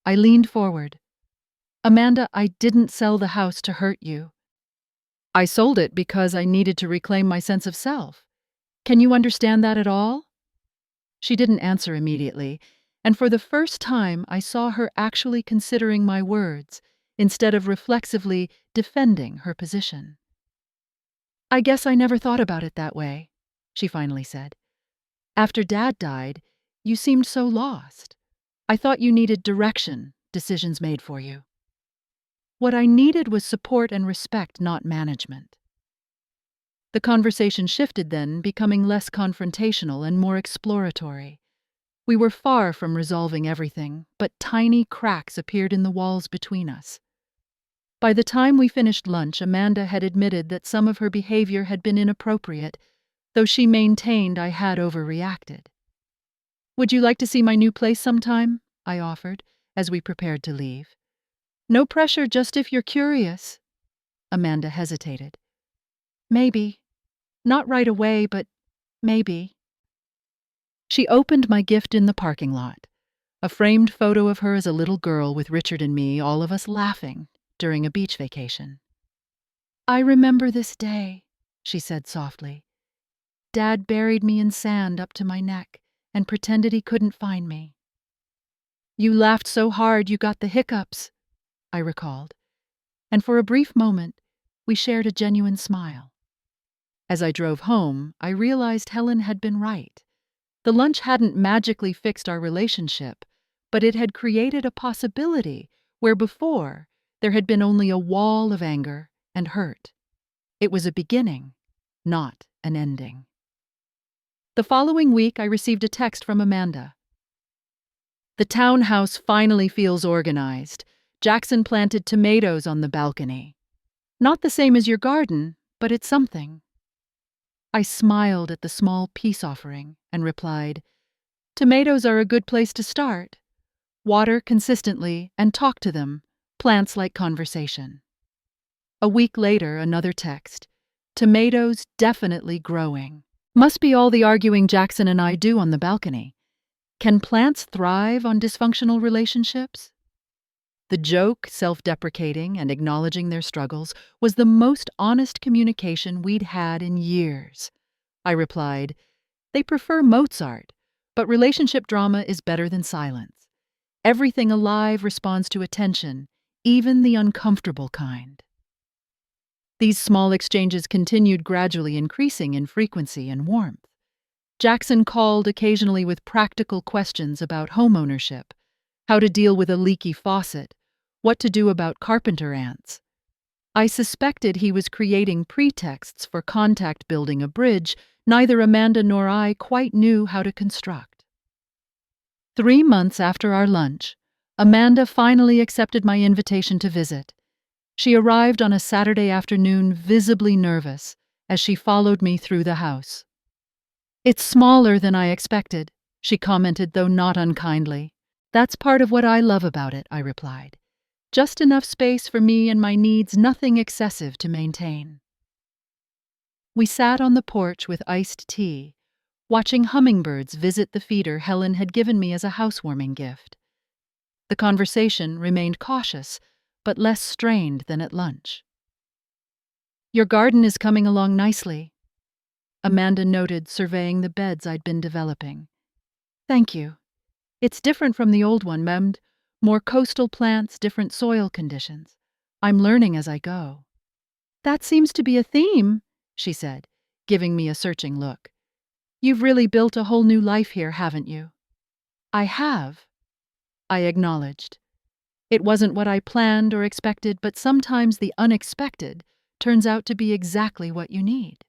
I leaned forward. "Amanda, I didn't sell the house to hurt you. I sold it because I needed to reclaim my sense of self. Can you understand that at all?" She didn't answer immediately, and for the first time I saw her actually considering my words instead of reflexively defending her position. "I guess I never thought about it that way," she finally said. "After Dad died, you seemed so lost. I thought you needed direction, decisions made for you. What I needed was support and respect, not management." The conversation shifted then, becoming less confrontational and more exploratory. We were far from resolving everything, but tiny cracks appeared in the walls between us. By the time we finished lunch, Amanda had admitted that some of her behavior had been inappropriate, though she maintained I had overreacted. "Would you like to see my new place sometime?" I offered, as we prepared to leave. "No pressure, just if you're curious." Amanda hesitated. "Maybe. Not right away, but maybe." She opened my gift in the parking lot, a framed photo of her as a little girl with Richard and me, all of us laughing, during a beach vacation. "I remember this day," she said softly. "Dad buried me in sand up to my neck and pretended he couldn't find me." "You laughed so hard you got the hiccups," I recalled, and for a brief moment we shared a genuine smile. As I drove home, I realized Helen had been right. The lunch hadn't magically fixed our relationship, but it had created a possibility where before there had been only a wall of anger and hurt. It was a beginning, not an ending. The following week, I received a text from Amanda. The townhouse finally feels organized. Jackson planted tomatoes on the balcony. Not the same as your garden, but it's something. I smiled at the small peace offering and replied, "Tomatoes are a good place to start. Water consistently and talk to them. Plants like conversation." A week later, another text. "Tomatoes definitely growing. Must be all the arguing Jackson and I do on the balcony. Can plants thrive on dysfunctional relationships?" The joke, self-deprecating and acknowledging their struggles, was the most honest communication we'd had in years. I replied, "They prefer Mozart, but relationship drama is better than silence. Everything alive responds to attention, even the uncomfortable kind." These small exchanges continued, gradually increasing in frequency and warmth. Jackson called occasionally with practical questions about homeownership, how to deal with a leaky faucet, what to do about carpenter ants. I suspected he was creating pretexts for contact building a bridge neither Amanda nor I quite knew how to construct. 3 months after our lunch, Amanda finally accepted my invitation to visit. She arrived on a Saturday afternoon, visibly nervous, as she followed me through the house. "It's smaller than I expected," she commented, though not unkindly. "That's part of what I love about it," I replied. "Just enough space for me and my needs, nothing excessive to maintain." We sat on the porch with iced tea, watching hummingbirds visit the feeder Helen had given me as a housewarming gift. The conversation remained cautious, but less strained than at lunch. "Your garden is coming along nicely," Amanda noted, surveying the beds I'd been developing. "Thank you. It's different from the old one, Memmed. More coastal plants, different soil conditions. I'm learning as I go." "That seems to be a theme," she said, giving me a searching look. "You've really built a whole new life here, haven't you?" "I have," I acknowledged. "It wasn't what I planned or expected, but sometimes the unexpected turns out to be exactly what you need."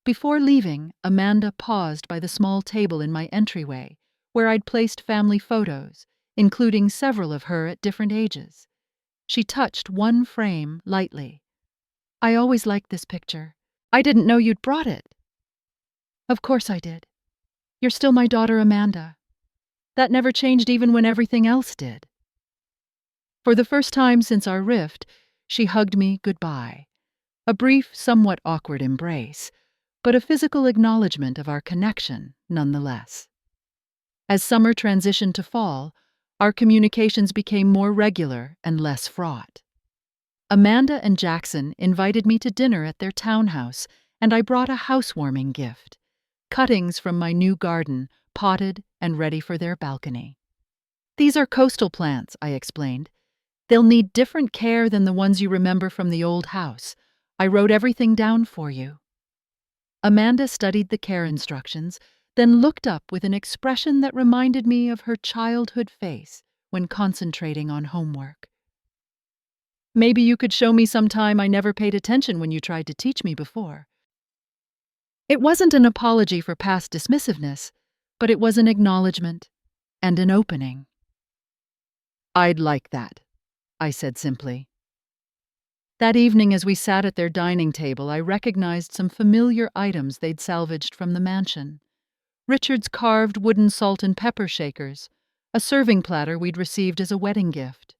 Before leaving, Amanda paused by the small table in my entryway, where I'd placed family photos, including several of her at different ages. She touched one frame lightly. "I always liked this picture. I didn't know you'd brought it." "Of course I did. You're still my daughter, Amanda. That never changed even when everything else did." For the first time since our rift, she hugged me goodbye. A brief, somewhat awkward embrace, but a physical acknowledgement of our connection nonetheless. As summer transitioned to fall, our communications became more regular and less fraught. Amanda and Jackson invited me to dinner at their townhouse, and I brought a housewarming gift: cuttings from my new garden, potted and ready for their balcony. "These are coastal plants," I explained. "They'll need different care than the ones you remember from the old house. I wrote everything down for you." Amanda studied the care instructions, then looked up with an expression that reminded me of her childhood face when concentrating on homework. "Maybe you could show me sometime. I never paid attention when you tried to teach me before." It wasn't an apology for past dismissiveness, but it was an acknowledgement and an opening. "I'd like that," I said simply. That evening, as we sat at their dining table, I recognized some familiar items they'd salvaged from the mansion. Richard's carved wooden salt and pepper shakers, a serving platter we'd received as a wedding gift.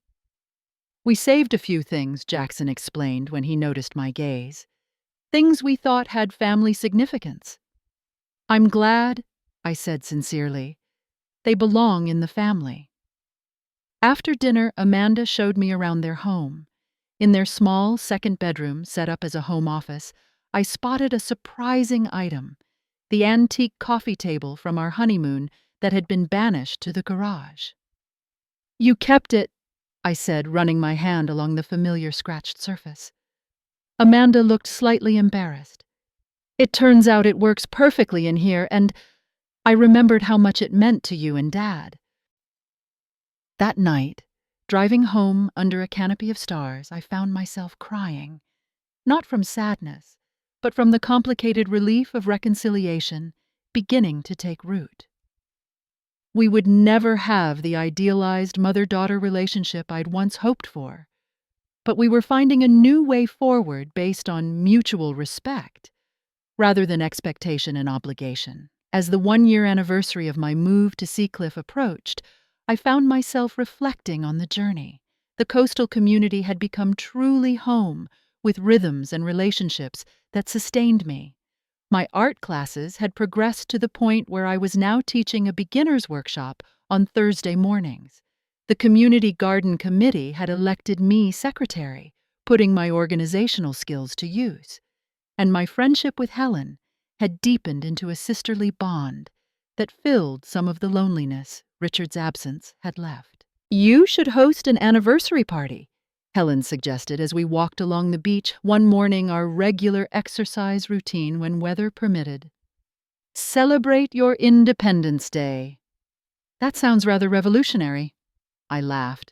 "We saved a few things," Jackson explained when he noticed my gaze. "Things we thought had family significance." "I'm glad," I said sincerely. "They belong in the family." After dinner, Amanda showed me around their home. In their small second bedroom, set up as a home office, I spotted a surprising item: the antique coffee table from our honeymoon that had been banished to the garage. "You kept it," I said, running my hand along the familiar scratched surface. Amanda looked slightly embarrassed. "It turns out it works perfectly in here, and I remembered how much it meant to you and Dad." That night, driving home under a canopy of stars, I found myself crying, not from sadness, but from the complicated relief of reconciliation beginning to take root. We would never have the idealized mother-daughter relationship I'd once hoped for, but we were finding a new way forward based on mutual respect, rather than expectation and obligation. As the one-year anniversary of my move to Seacliff approached, I found myself reflecting on the journey. The coastal community had become truly home, with rhythms and relationships that sustained me. My art classes had progressed to the point where I was now teaching a beginner's workshop on Thursday mornings. The community garden committee had elected me secretary, putting my organizational skills to use. And my friendship with Helen had deepened into a sisterly bond that filled some of the loneliness Richard's absence had left. "You should host an anniversary party," Helen suggested as we walked along the beach one morning, our regular exercise routine when weather permitted. "Celebrate your Independence Day." "That sounds rather revolutionary," I laughed.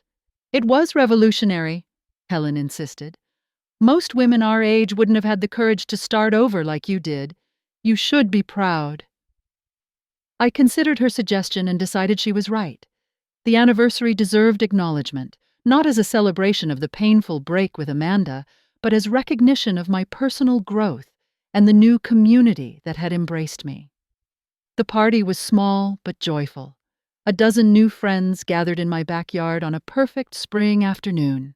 "It was revolutionary," Helen insisted. "Most women our age wouldn't have had the courage to start over like you did. You should be proud." I considered her suggestion and decided she was right. The anniversary deserved acknowledgement, not as a celebration of the painful break with Amanda, but as recognition of my personal growth and the new community that had embraced me. The party was small but joyful. A dozen new friends gathered in my backyard on a perfect spring afternoon.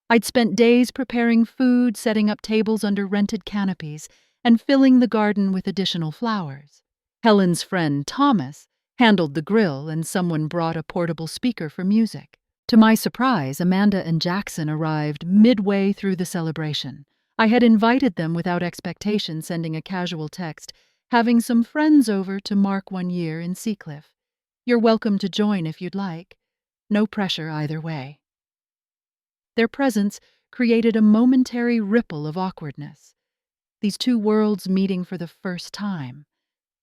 I'd spent days preparing food, setting up tables under rented canopies, and filling the garden with additional flowers. Helen's friend, Thomas, handled the grill, and someone brought a portable speaker for music. To my surprise, Amanda and Jackson arrived midway through the celebration. I had invited them without expectation, sending a casual text, "Having some friends over to mark 1 year in Seacliff. You're welcome to join if you'd like. No pressure either way." Their presence created a momentary ripple of awkwardness, these two worlds meeting for the first time.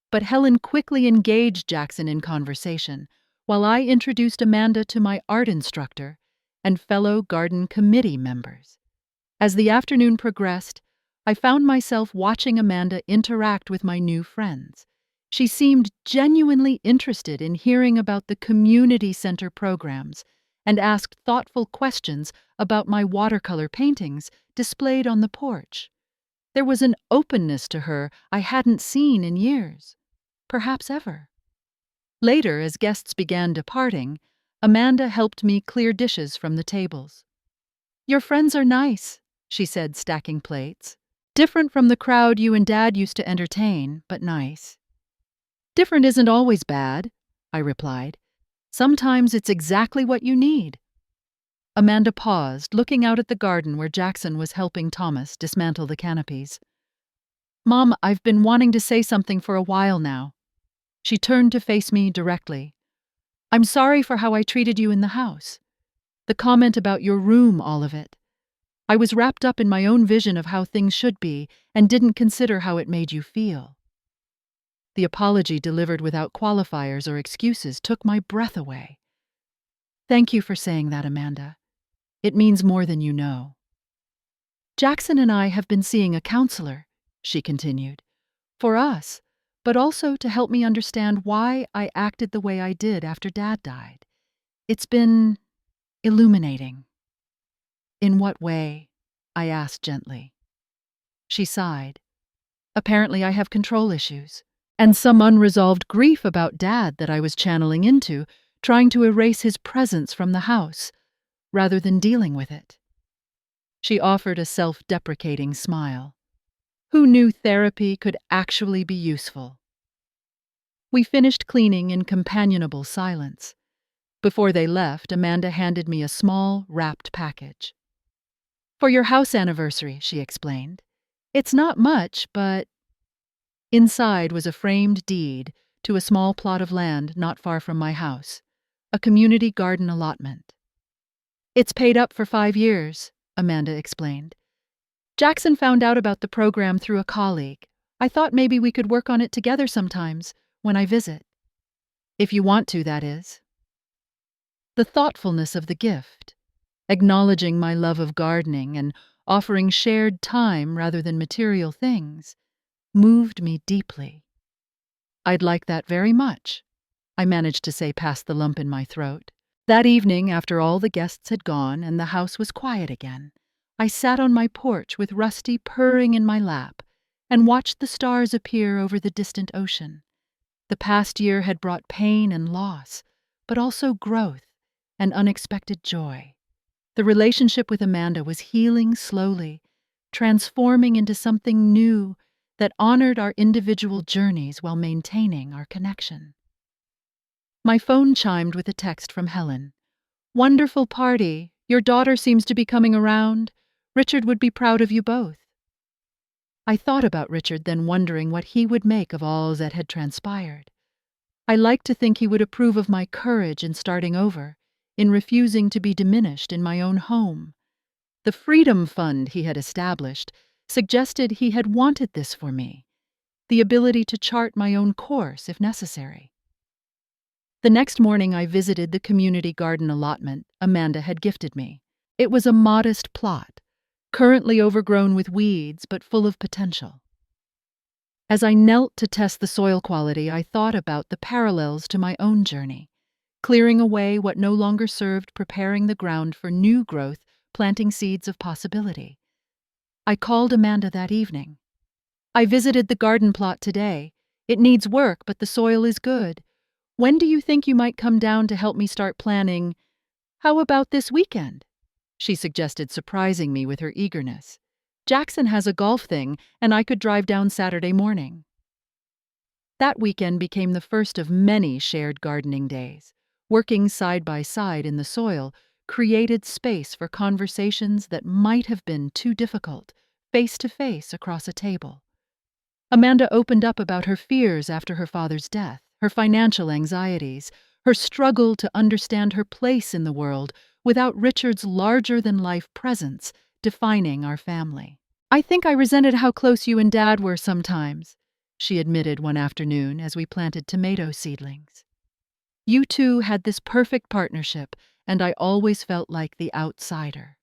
But Helen quickly engaged Jackson in conversation, while I introduced Amanda to my art instructor and fellow garden committee members. As the afternoon progressed, I found myself watching Amanda interact with my new friends. She seemed genuinely interested in hearing about the community center programs and asked thoughtful questions about my watercolor paintings displayed on the porch. There was an openness to her I hadn't seen in years, perhaps ever. Later, as guests began departing, Amanda helped me clear dishes from the tables. "Your friends are nice," she said, stacking plates. "Different from the crowd you and Dad used to entertain, but nice." "Different isn't always bad," I replied. "Sometimes it's exactly what you need." Amanda paused, looking out at the garden where Jackson was helping Thomas dismantle the canopies. "Mom, I've been wanting to say something for a while now." She turned to face me directly. "I'm sorry for how I treated you in the house. The comment about your room, all of it. I was wrapped up in my own vision of how things should be and didn't consider how it made you feel." The apology, delivered without qualifiers or excuses, took my breath away. "Thank you for saying that, Amanda. It means more than you know." "Jackson and I have been seeing a counselor," she continued, "for us, but also to help me understand why I acted the way I did after Dad died. It's been illuminating." "In what way?" I asked gently. She sighed. "Apparently I have control issues, and some unresolved grief about Dad that I was channeling into, trying to erase his presence from the house, rather than dealing with it." She offered a self-deprecating smile. Who knew therapy could actually be useful? We finished cleaning in companionable silence. Before they left, Amanda handed me a small, wrapped package. "For your house anniversary," she explained. "It's not much, but—" Inside was a framed deed to a small plot of land not far from my house, a community garden allotment. "It's paid up for 5 years," Amanda explained. "Jackson found out about the program through a colleague. I thought maybe we could work on it together sometimes, when I visit. If you want to, that is." The thoughtfulness of the gift, acknowledging my love of gardening and offering shared time rather than material things, moved me deeply. "I'd like that very much," I managed to say past the lump in my throat. That evening, after all the guests had gone and the house was quiet again, I sat on my porch with Rusty purring in my lap and watched the stars appear over the distant ocean. The past year had brought pain and loss, but also growth and unexpected joy. The relationship with Amanda was healing slowly, transforming into something new that honored our individual journeys while maintaining our connection. My phone chimed with a text from Helen. "Wonderful party. Your daughter seems to be coming around. Richard would be proud of you both." I thought about Richard, then wondering what he would make of all that had transpired. I liked to think he would approve of my courage in starting over, in refusing to be diminished in my own home. The Freedom Fund he had established suggested he had wanted this for me, the ability to chart my own course if necessary. The next morning I visited the community garden allotment Amanda had gifted me. It was a modest plot, currently overgrown with weeds but full of potential. As I knelt to test the soil quality, I thought about the parallels to my own journey, clearing away what no longer served, preparing the ground for new growth, planting seeds of possibility. I called Amanda that evening. "I visited the garden plot today. It needs work, but the soil is good. When do you think you might come down to help me start planning? How about this weekend?" She suggested, surprising me with her eagerness. "Jackson has a golf thing, and I could drive down Saturday morning." That weekend became the first of many shared gardening days. Working side by side in the soil created space for conversations that might have been too difficult, face to face across a table. Amanda opened up about her fears after her father's death, her financial anxieties, her struggle to understand her place in the world without Richard's larger-than-life presence defining our family. "I think I resented how close you and Dad were sometimes," she admitted one afternoon as we planted tomato seedlings. "You two had this perfect partnership, and I always felt like the outsider."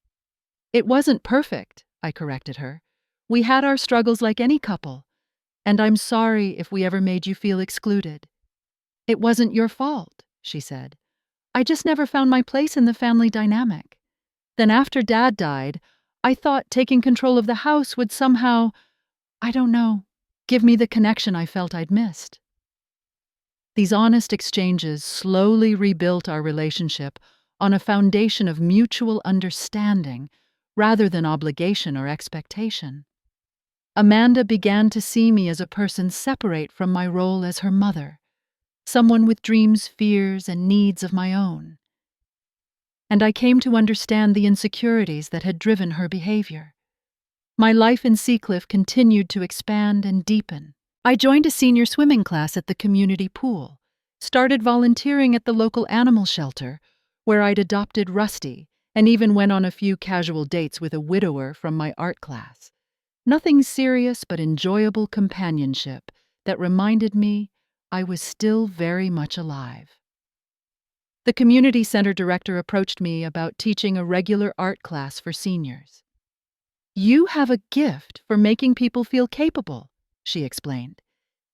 "It wasn't perfect," I corrected her. "We had our struggles like any couple, and I'm sorry if we ever made you feel excluded." "It wasn't your fault," she said. "I just never found my place in the family dynamic. Then after Dad died, I thought taking control of the house would somehow, I don't know, give me the connection I felt I'd missed." These honest exchanges slowly rebuilt our relationship on a foundation of mutual understanding rather than obligation or expectation. Amanda began to see me as a person separate from my role as her mother, someone with dreams, fears, and needs of my own. And I came to understand the insecurities that had driven her behavior. My life in Seacliff continued to expand and deepen. I joined a senior swimming class at the community pool, started volunteering at the local animal shelter, where I'd adopted Rusty, and even went on a few casual dates with a widower from my art class. Nothing serious but enjoyable companionship that reminded me I was still very much alive. The community center director approached me about teaching a regular art class for seniors. "You have a gift for making people feel capable," she explained,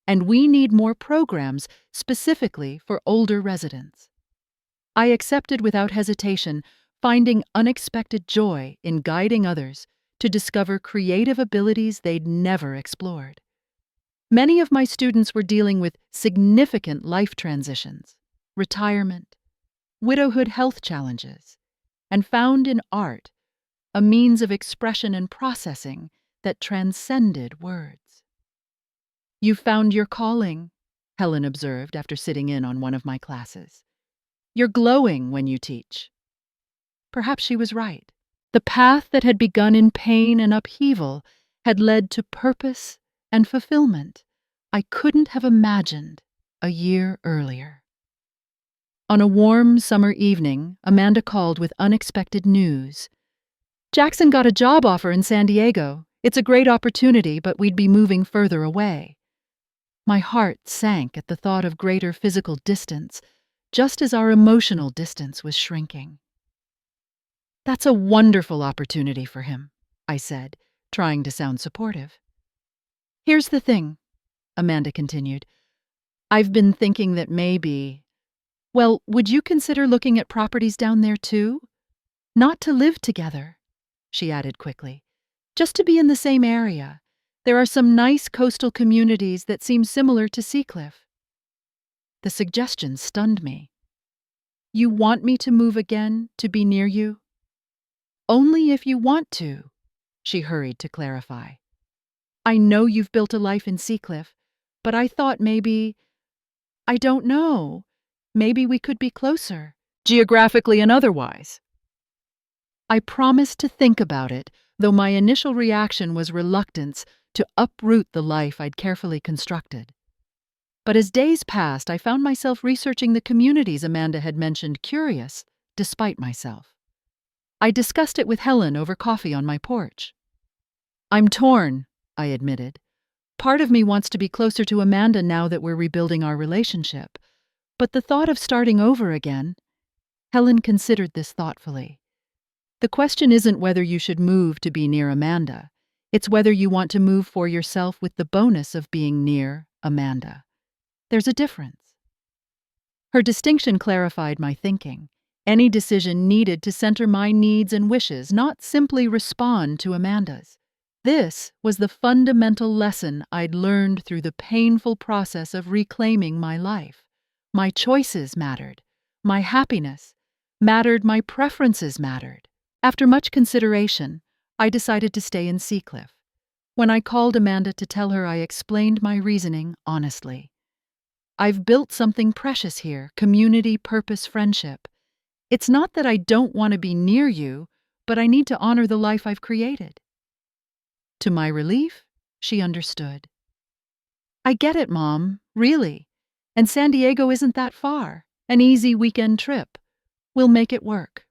"and we need more programs specifically for older residents." I accepted without hesitation, finding unexpected joy in guiding others to discover creative abilities they'd never explored. Many of my students were dealing with significant life transitions, retirement, widowhood health challenges, and found in art a means of expression and processing that transcended words. "You found your calling," Helen observed after sitting in on one of my classes. "You're glowing when you teach." Perhaps she was right. The path that had begun in pain and upheaval had led to purpose and fulfillment I couldn't have imagined a year earlier. On a warm summer evening, Amanda called with unexpected news. "Jackson got a job offer in San Diego. It's a great opportunity, but we'd be moving further away." My heart sank at the thought of greater physical distance, just as our emotional distance was shrinking. "That's a wonderful opportunity for him," I said, trying to sound supportive. "Here's the thing," Amanda continued. "I've been thinking that maybe Well, would you consider looking at properties down there too? Not to live together, she added quickly. Just to be in the same area. There are some nice coastal communities that seem similar to Seacliff. The suggestion stunned me. You want me to move again, to be near you? Only if you want to, she hurried to clarify. I know you've built a life in Seacliff, but I thought I don't know, maybe we could be closer, geographically and otherwise. I promised to think about it, though my initial reaction was reluctance to uproot the life I'd carefully constructed. But as days passed, I found myself researching the communities Amanda had mentioned, curious, despite myself. I discussed it with Helen over coffee on my porch. I'm torn, I admitted. Part of me wants to be closer to Amanda now that we're rebuilding our relationship. But the thought of starting over again— Helen considered this thoughtfully. The question isn't whether you should move to be near Amanda. It's whether you want to move for yourself with the bonus of being near Amanda. There's a difference. Her distinction clarified my thinking. Any decision needed to center my needs and wishes, not simply respond to Amanda's. This was the fundamental lesson I'd learned through the painful process of reclaiming my life. My choices mattered. My happiness mattered. My preferences mattered. After much consideration, I decided to stay in Seacliff. When I called Amanda to tell her, I explained my reasoning honestly. I've built something precious here: community, purpose, friendship. It's not that I don't want to be near you, but I need to honor the life I've created. To my relief, she understood. I get it, Mom, really. And San Diego isn't that far. An easy weekend trip. We'll make it work.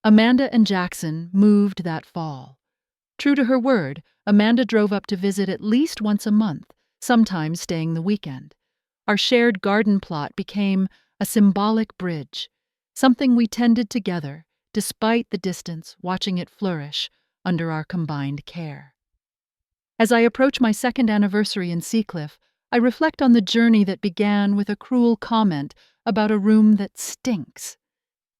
Amanda and Jackson moved that fall. True to her word, Amanda drove up to visit at least once a month, sometimes staying the weekend. Our shared garden plot became a symbolic bridge, something we tended together, despite the distance, watching it flourish under our combined care. As I approach my second anniversary in Seacliff, I reflect on the journey that began with a cruel comment about a room that stinks.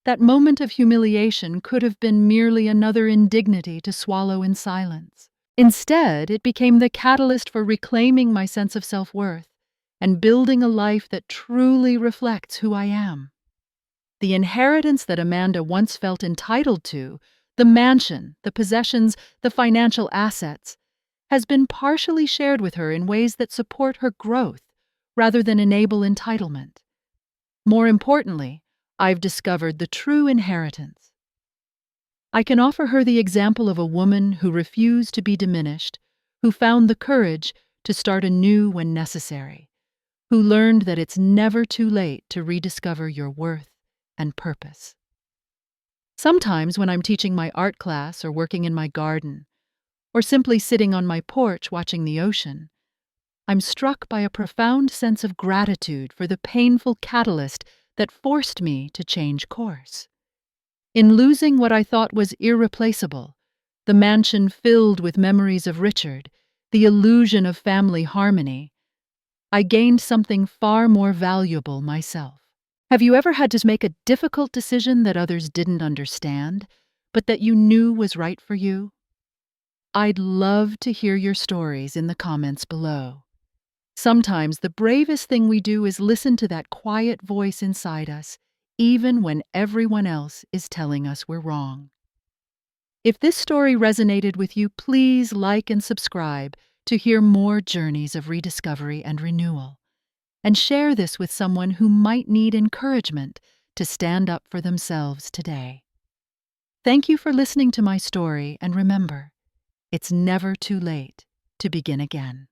That moment of humiliation could have been merely another indignity to swallow in silence. Instead, it became the catalyst for reclaiming my sense of self-worth and building a life that truly reflects who I am. The inheritance that Amanda once felt entitled to, the mansion, the possessions, the financial assets, has been partially shared with her in ways that support her growth rather than enable entitlement. More importantly, I've discovered the true inheritance. I can offer her the example of a woman who refused to be diminished, who found the courage to start anew when necessary, who learned that it's never too late to rediscover your worth and purpose. Sometimes when I'm teaching my art class or working in my garden, or simply sitting on my porch watching the ocean, I'm struck by a profound sense of gratitude for the painful catalyst that forced me to change course. In losing what I thought was irreplaceable, the mansion filled with memories of Richard, the illusion of family harmony, I gained something far more valuable myself. Have you ever had to make a difficult decision that others didn't understand, but that you knew was right for you? I'd love to hear your stories in the comments below. Sometimes the bravest thing we do is listen to that quiet voice inside us, even when everyone else is telling us we're wrong. If this story resonated with you, please like and subscribe to hear more journeys of rediscovery and renewal. And share this with someone who might need encouragement to stand up for themselves today. Thank you for listening to my story, and remember, it's never too late to begin again.